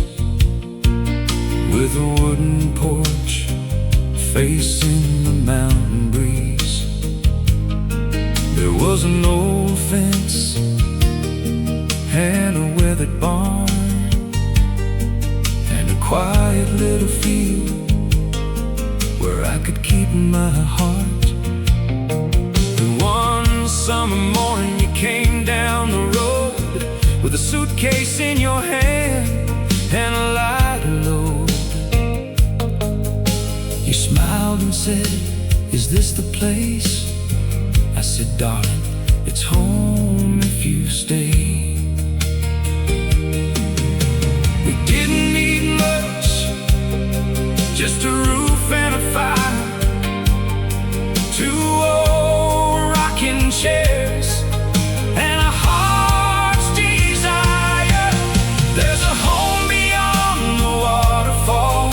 with a wooden porch facing the mountain breeze. There was an old fence and a weathered barn, and a quiet little field where I could keep my heart. And one summer morning you came down the road with a suitcase in your hand and a lighter load. You smiled and said, "Is this the place?" I said, "Darling, it's home if you stay." We didn't need much, just a roof and a fire, 2 old rocking chairs, and a heart's desire. There's a home beyond the waterfall,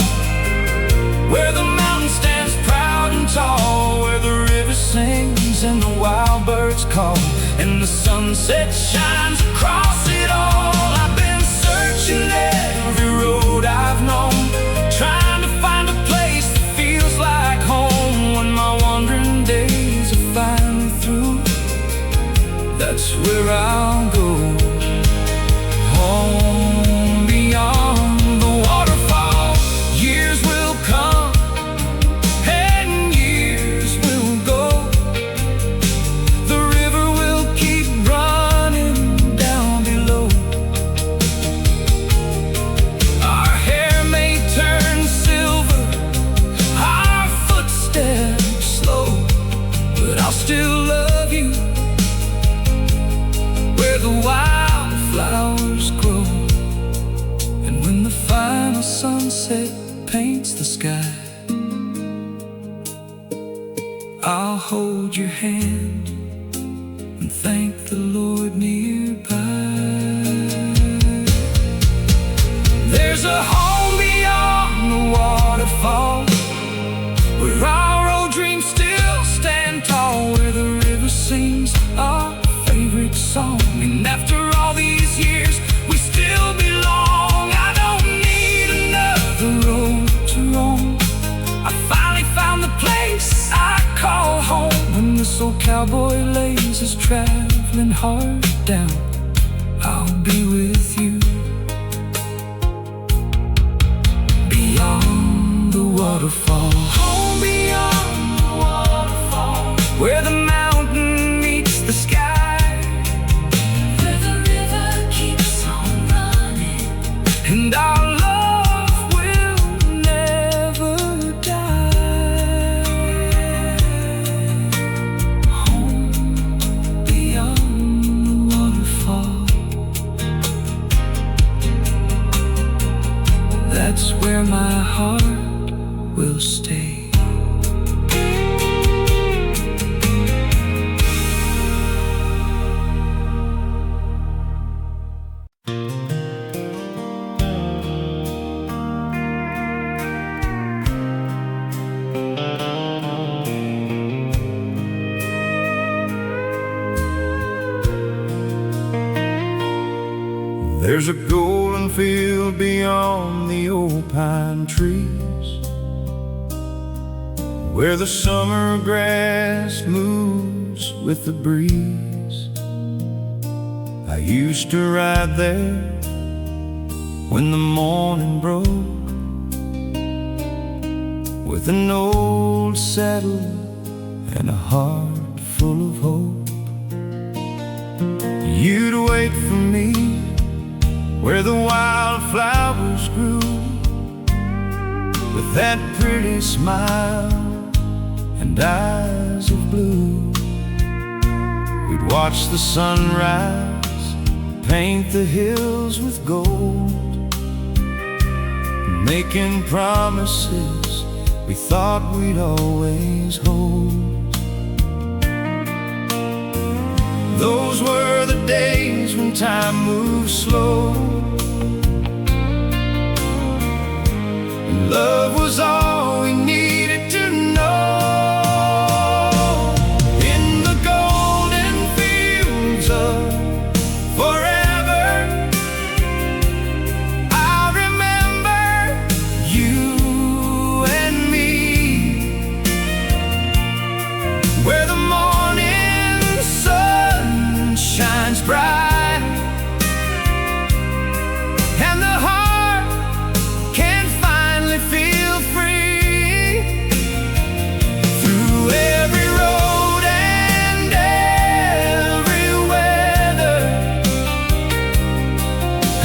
where the mountain stands proud and tall, where the river sings and the wild birds call, and the sunset shines across it all. I've been searching every road I've known, trying to find a place that feels that's where I'll go. Home beyond the waterfall. Years will come and years will go. The river will keep running down below. Our hair may turn silver, our footsteps slow, but I'll still love you where the wildflowers grow. And when the final sunset paints the sky, I'll hold your hand and thank the Lord nearby. There's a home beyond the waterfall, where our old dreams still stand tall, where the river sings our favorite song. And after all these years, we still belong. I don't need another road to roam. I finally found the place I call home. When this old cowboy lays his traveling heart down, I'll be with you beyond the waterfall. Home beyond the waterfall, where the mountain meets the sky, where the river keeps on running, and our love will never die. Home beyond the waterfall, that's where my heart will stay. There's a golden field beyond the old pine trees, where the summer grass moves with the breeze. I used to ride there when the morning broke, with an old saddle and a heart full of hope. You'd wait for me where the wildflowers grew, with that pretty smile and eyes of blue. We'd watch the sunrise paint the hills with gold, making promises we thought we'd always hold. Those were the days when time moved slow, and love was all we needed to know. In the golden fields of forever, I'll remember you and me, where the morning sun shines bright, and the heart can finally feel free. Through every road and every weather,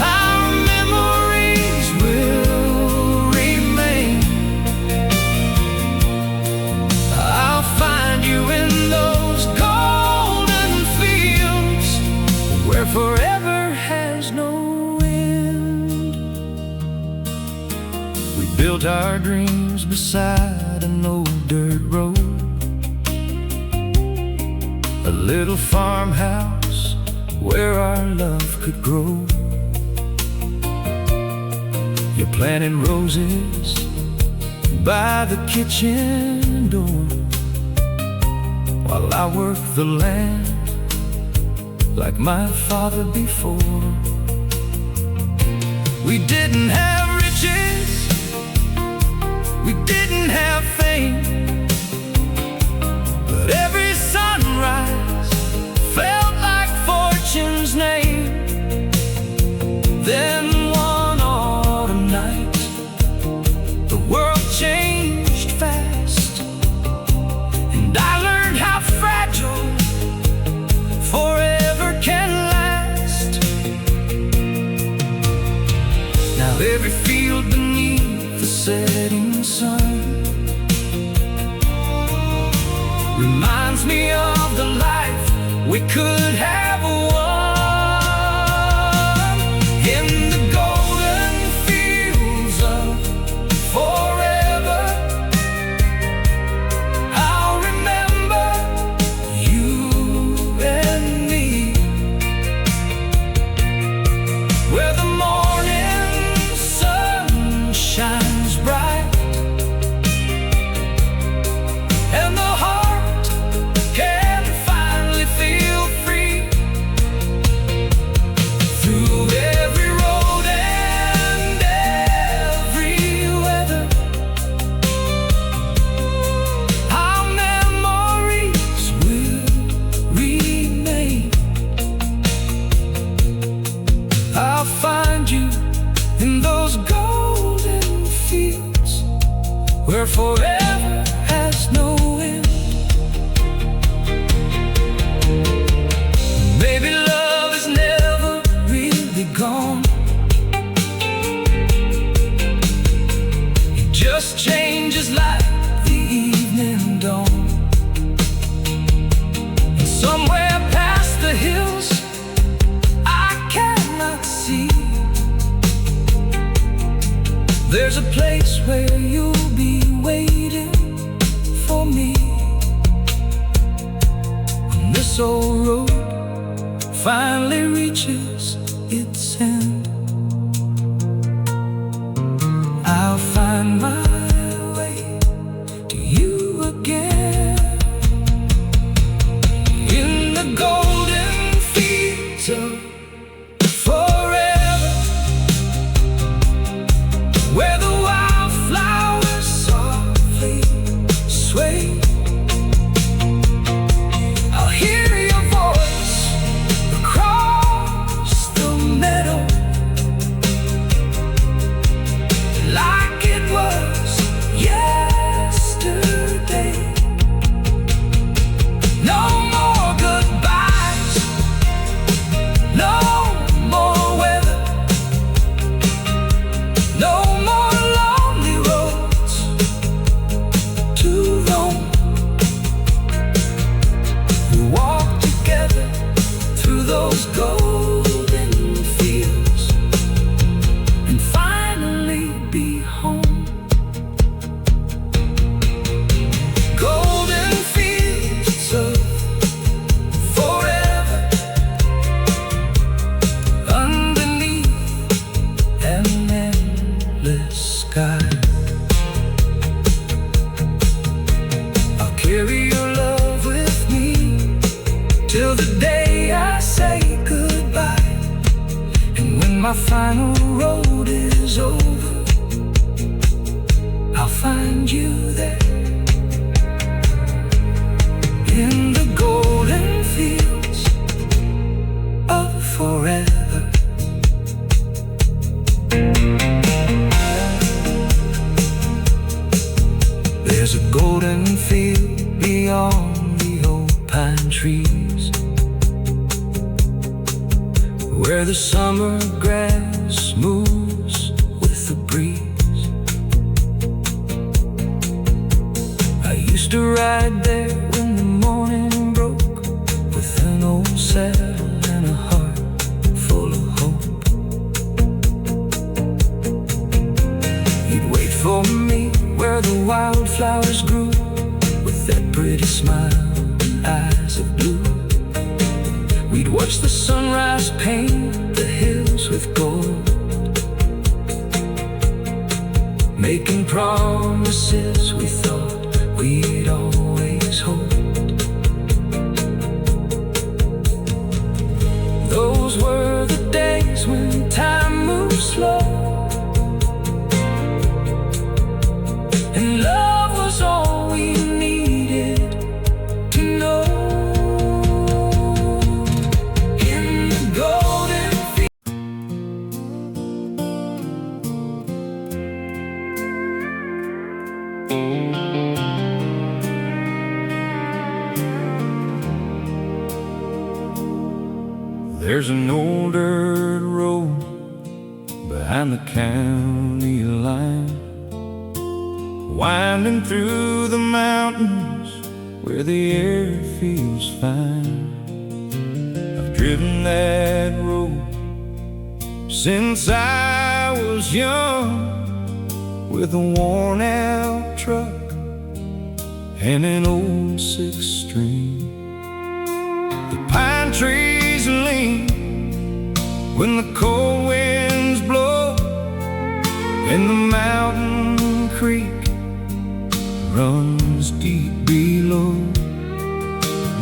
our memories will remain. I'll find you in those golden fields, where forever has no end. We built our dreams beside an old dirt road, a little farmhouse where our love could grow. You planted roses by the kitchen door, while I worked the land like my father before. We didn't have riches, we didn't have fame, but every sunrise felt like of every field beneath the setting sun reminds me of the life we could have won in the golden fields of forever. I'll remember you and me, where the morning sun shines bright and the heart can finally feel free. Through every road and every weather, our memories will remain. I'll find you in those golden fields where forever has no end. Maybe love is never really gone. It just changes like the evening dawn. And somewhere past the hills I cannot see, there's a place where you'll be waiting for me. When this old road finally reaches its end, I'll find my way to you again. In the golden fields of forever, where the wildflowers softly sway, I'll hear your voice across the meadow, like it was yesterday. No more goodbyes, no more weather, no more lonely roads to roam. We walk together through those golden fields and finally be home. Golden fields of forever, underneath an endless sky. I'll carry your love with me till the day I say goodbye. And when my final road is over, I'll find you there in the golden fields of forever. There's a golden field beyond the old pine trees, where the summer grass moves with the breeze. I used to ride there when the morning broke, with an old saddle and a heart full of hope. You'd wait for me where the wildflowers grew, with that pretty smile and eyes of blue. We'd watch the sunrise paint the hills with gold, making promises we thought we'd always hold. Those were the days when time moved slow, and love was all we needed to know. In the golden fields, there's an old dirt road behind the county line, winding through the mountains where the air feels fine. I've driven that road since I was young, with a worn-out truck and an old six-string. The pine trees lean when the cold winds blow, and the mountain creek runs deep below.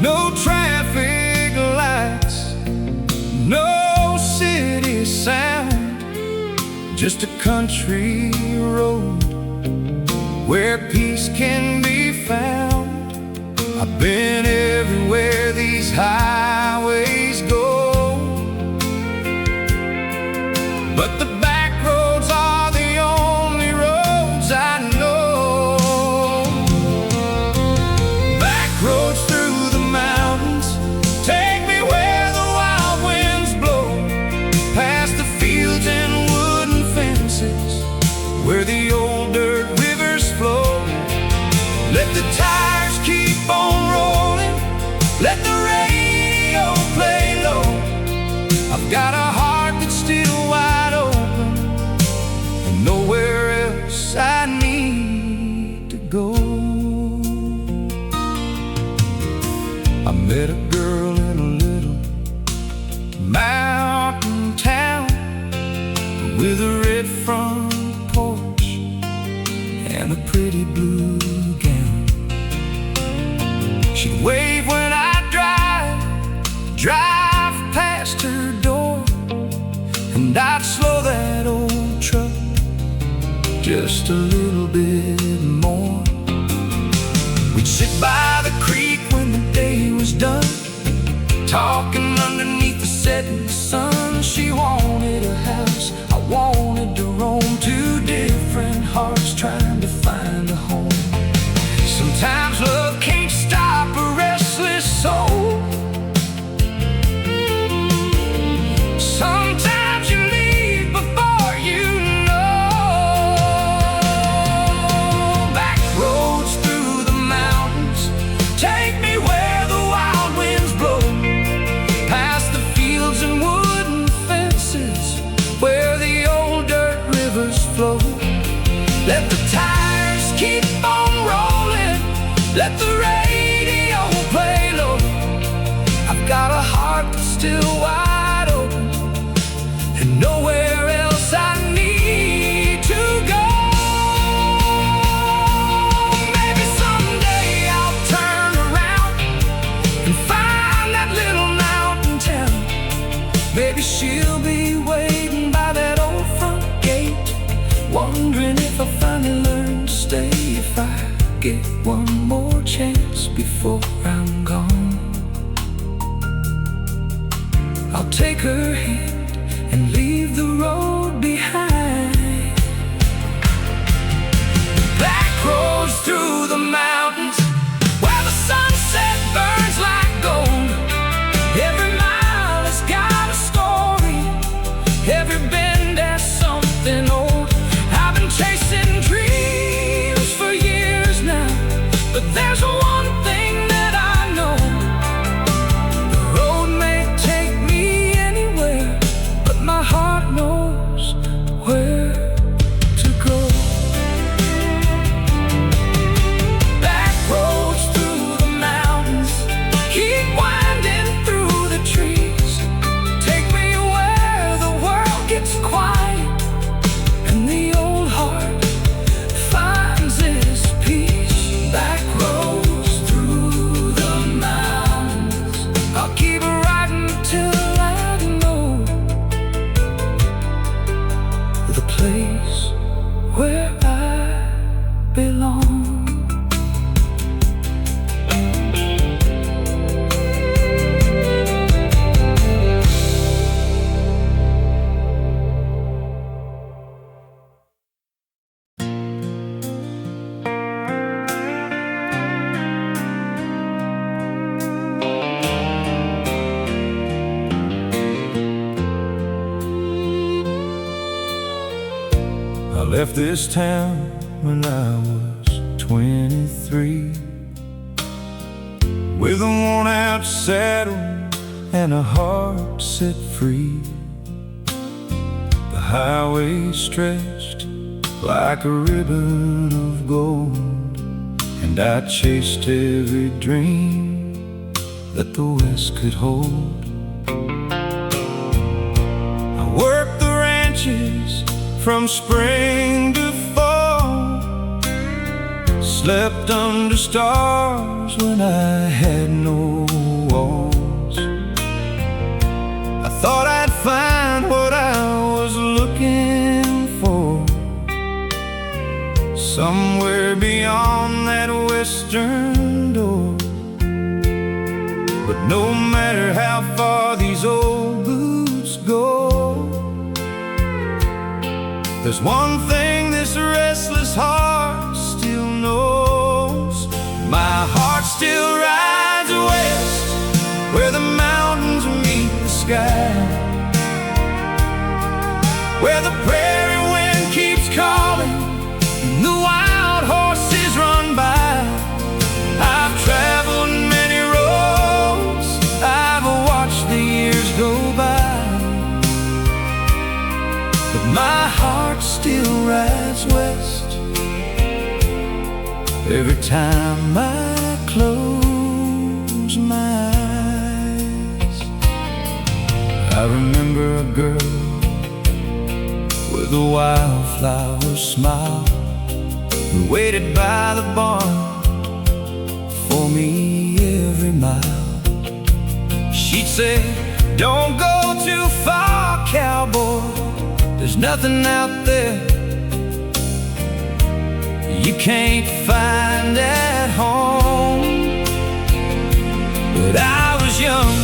No traffic lights, no city sound, just a country road where peace can be found. I've been everywhere these highways go, but the back roads are the only roads I know. Back roads through the mountains take me where the wild winds blow, past the fields and wooden fences where the old dirt rivers flow. Let the tires keep on rolling, let the radio play low. I've got a heart that's still wide open, and nowhere else I need to go. I met a girl in a little mountain town with a red front porch and a pretty blue gown. She'd wave when I drive past her door, and I'd slow that old truck just a little bit more. We'd sit by the creek when the day was done, talking underneath the setting sun. She wanted a house, I wanted to roam, two different hearts trying to find a home. Sometimes love can't stop a restless soul. Sometimes you leave before you know. Back roads through the mountains take me where the wild winds blow, past the fields and wooden fences where the old dirt rivers flow. Let the tires keep on rolling, let the radio play low. I've got a heart that's still wide open, and nowhere else I need to go. Maybe someday I'll turn around and find that little mountain town. Maybe she'll be waiting by that old front gate, wondering if I finally learn to stay, if I get one more chance before I'm gone. I'll take her hand and leave the road behind. Back roads through the mountains where the sunset burns like gold. Every mile has got a story, every bend has something old. I've been chasing dreams for years now, but there's one thing that I know: the road may take me anywhere, but my heart knows left this town when I was 23, with a worn-out saddle and a heart set free. The highway stretched like a ribbon of gold, and I chased every dream that the West could hold. I worked the ranches from spring to fall, slept under stars when I had no walls. I thought I'd find what I was looking for somewhere beyond that western door. But no matter how far these old boots go, there's one thing this restless heart still knows. My heart still rides west, where the mountains meet the sky, where the prairie wind keeps calling and the wild horses run by. I've traveled many roads, I've watched the years go by, but my heart still rides west every time I close my eyes. I remember a girl with a wildflower smile who waited by the barn for me every mile. She'd say, "Don't go too far, cowboy, there's nothing out there you can't find at home." But I was young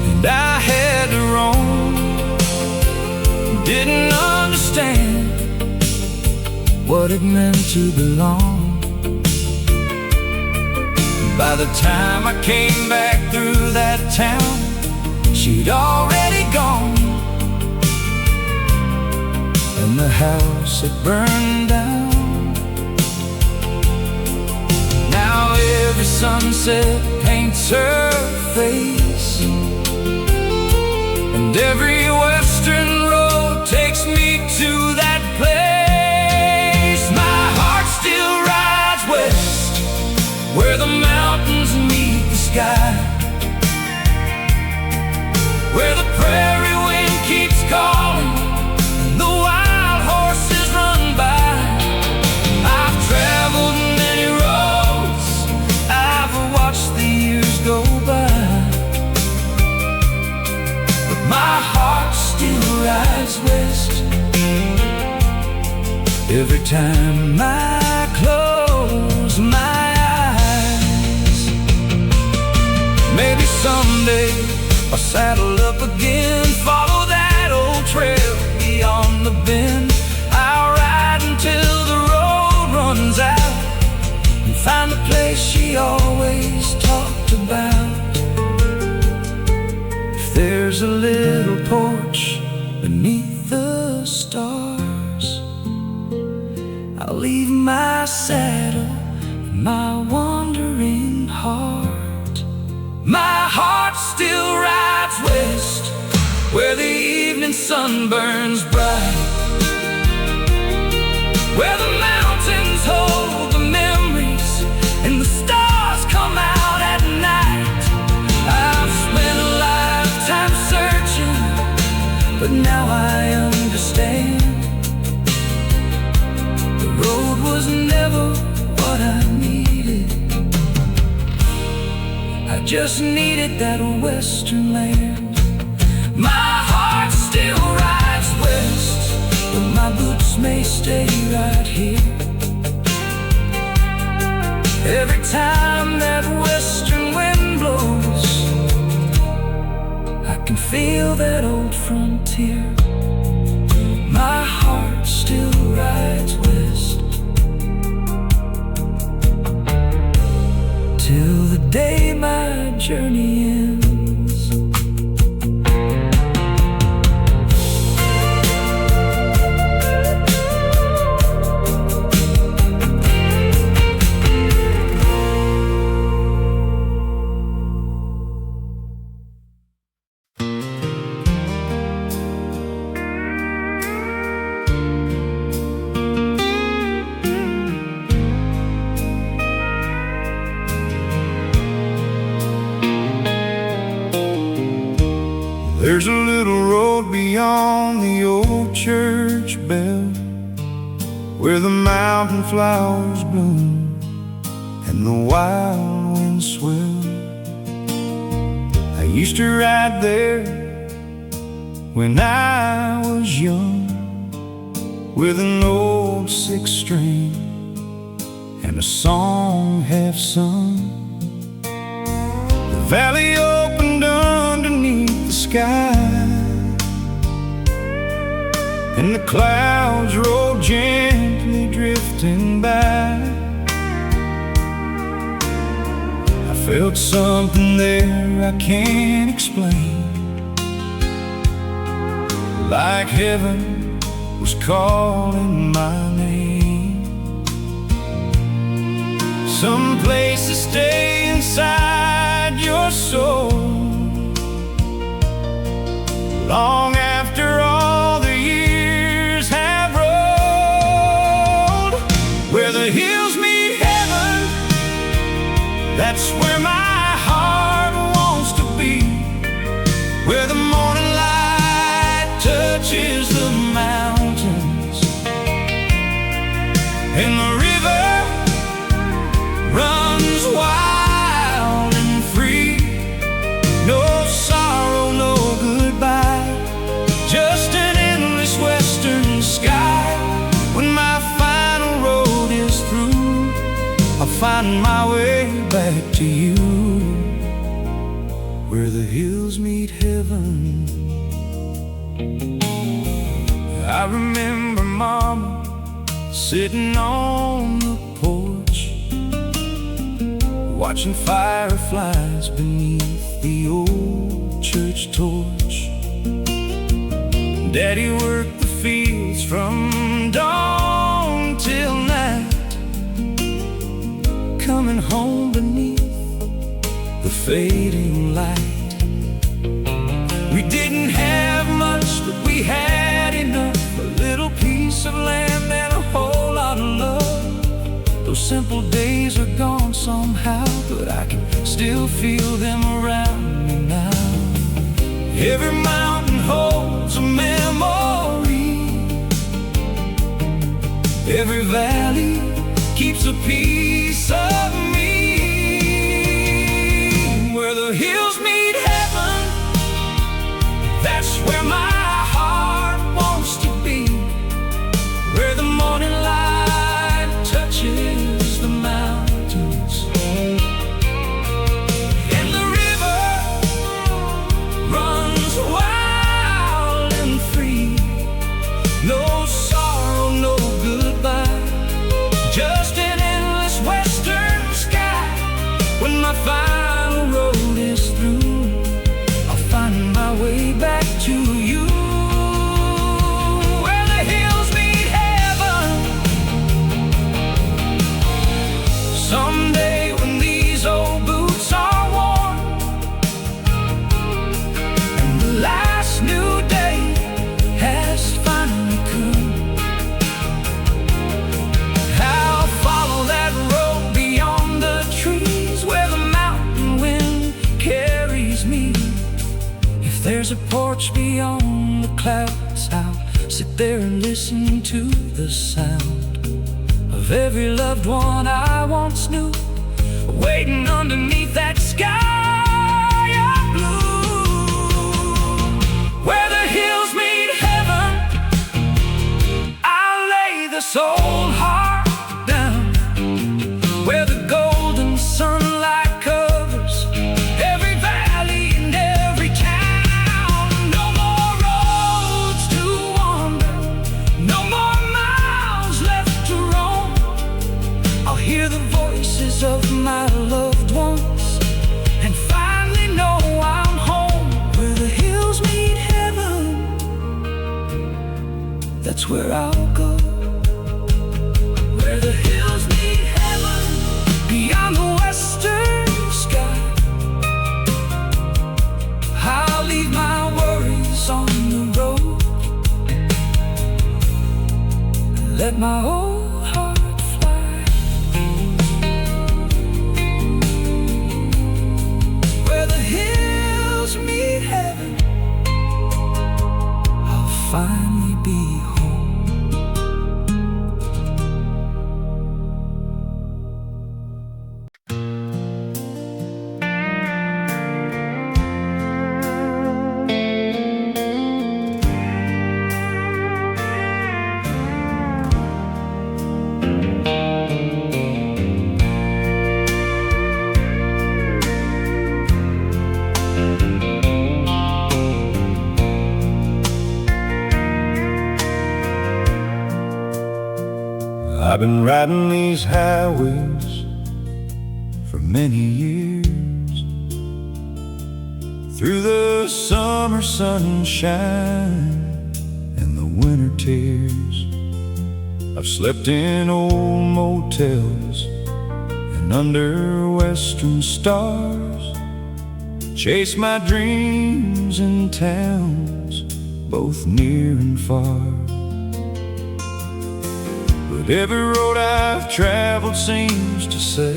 and I had to roam, didn't understand what it meant to belong. By the time I came back through that town, she'd already gone, and the house had burned down. Now every sunset paints her face, and every western road takes me to that place. My heart still rides west, where the mountains meet the sky, where the prairie wind keeps calling and the wild horses run by. I've traveled many roads, I've watched the years go by, but my heart still rides west every time I close my eyes. Maybe someday I'll saddle up again, follow that old trail beyond the bend. I'll ride until the road runs out and find the place she always talked about. If there's a little porch beneath the stars, I'll leave my saddle and my wandering heart. My heart still rides west, where the evening sun burns bright, where the mountains hold the memories and the stars come out at night. I've spent a lifetime searching, but now I understand. The road was never what I needed, I just needed that western land. My heart still rides west, but my boots may stay right here. Every time that western wind blows, I can feel that old frontier. My heart still rides west till the day my journey ends. There's a little road beyond the old church bell, where the mountain flowers bloom and the wild winds swell. I used to ride there when I was young, with an old six-string and a song half sung. The valley opened underneath the sky, and the clouds rolled gently drifting by. I felt something there I can't explain, like heaven was calling my name. Some places stay inside your soul, long after all the years have rolled. Where the hills meet heaven, that's where my heart wants to be. Where the morning light touches the mountains, and the river runs wild and free. No sorrow, no goodbye, just an endless western sky. When my final road is through, I'll find my way back to you, where the hills meet heaven. I remember Mama sitting on the porch, watching fireflies beneath the old church torch. Daddy worked the fields from dawn till night, coming home beneath the fading light. We didn't have much, but we had enough, a little piece of land and a whole lot of love. Those simple days are gone somehow, but I can still feel them around me now. Every mountain holds a memory, every valley keeps a piece of me. Where the hills meet heaven, that's where my heart wants to be. Where the morning light touches the mountains, and the river runs wild and free. No sorrow, no goodbye, just an endless western sky. When my final road is through, I'll find my way back to you, where the hills meet heaven. Someday when these old boots are worn, and the last new day has finally come, I'll follow that road beyond the trees, where the mountain wind carries me. If there's a porch beyond the clouds, I'll sit there and listen to the sound of every loved one I once knew, waiting underneath that sky of blue. Where the hills meet heaven, I'll lay this old heart down, where the golden sunlight covers every valley and every town. No more roads to wander, no more miles left to roam. I'll hear the voices of my loved ones and finally know I'm home. Where the hills meet heaven, that's where I'll go. Where the hills meet heaven, beyond the western sky, I'll leave my worries on the road, let my old heart fly. Where the hills meet heaven, finally be home. I've been riding these highways for many years, through the summer sunshine and the winter tears. I've slept in old motels and under western stars, chased my dreams in towns both near and far. But every road I've traveled seems to say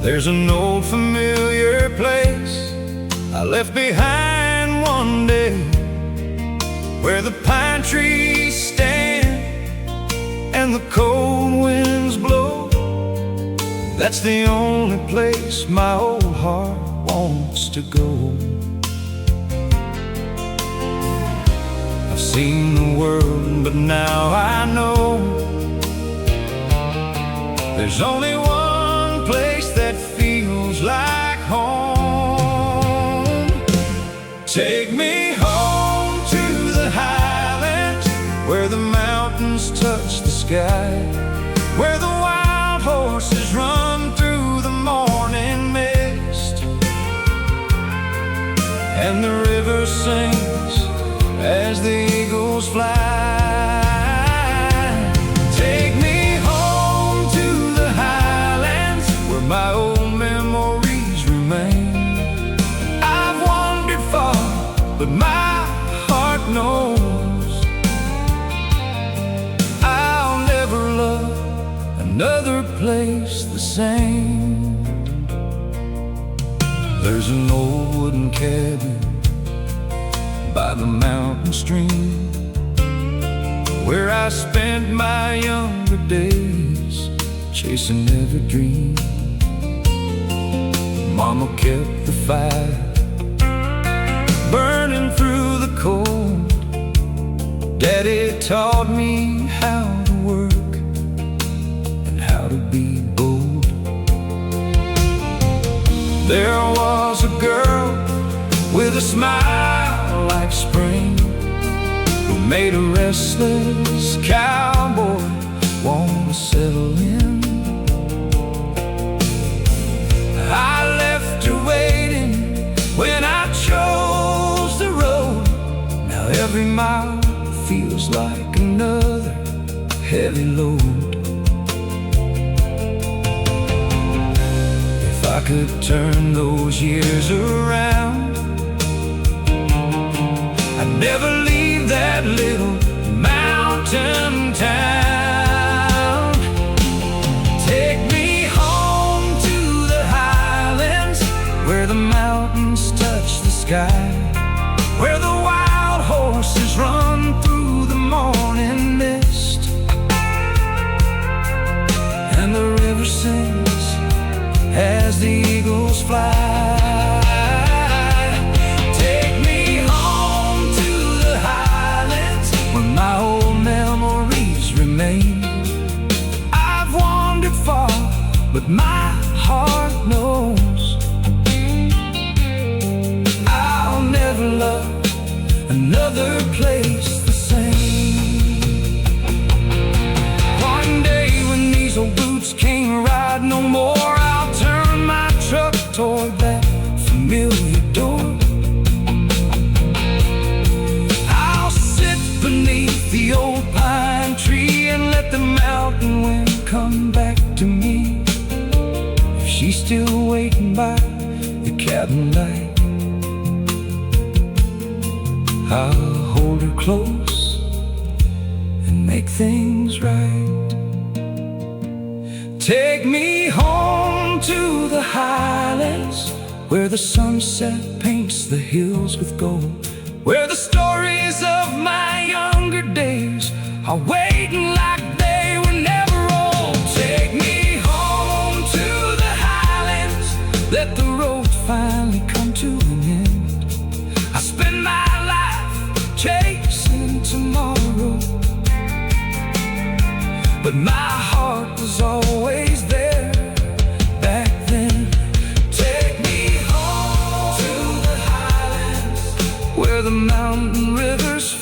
there's an old familiar place I left behind one day, where the pine trees stand and the cold winds blow. That's the only place my old heart wants to go. I've seen the world, but now I know there's only one place that feels like home. Take me home to the highlands, where the mountains touch the sky, where the wild horses run through the morning mist, and the river sings as the eagles fly. Take me home to the highlands, where my old memories remain. I've wandered far, but my heart knows I'll never love another place the same. There's an old wooden cabin by the mountain stream, where I spent my younger days chasing every dream. Mama kept the fire burning through the cold. Daddy taught me how to work and how to be bold. There was a girl with a smile like spring, who made a restless cowboy want to settle in. I left her waiting when I chose the road. Now every mile feels like another heavy load. If I could turn those years around, I'd never leave that little mountain town. Take me home to the highlands, where the mountains touch the sky, where the wild horses run through the morning mist, and the river sings as the eagles fly. Take me home to the highlands, where my old memories remain. I've wandered far, but my heart knows I'll never love another place the same. One day when these old boots can't ride no more, I'll turn my truck toward that familiar door. I'll sit beneath the old pine tree and let the mountain wind come back to me. If she's still waiting by the cabin light, I'll hold her close and make things right. Take me home to the highlands, where the sunset paints the hills with gold, where the stories of my younger days are waiting like they were never old. Take me home to the highlands, let the road finally come to an end. I spend my life chasing tomorrow, but my heart was always there back then. Take me home to the highlands, where the mountain rivers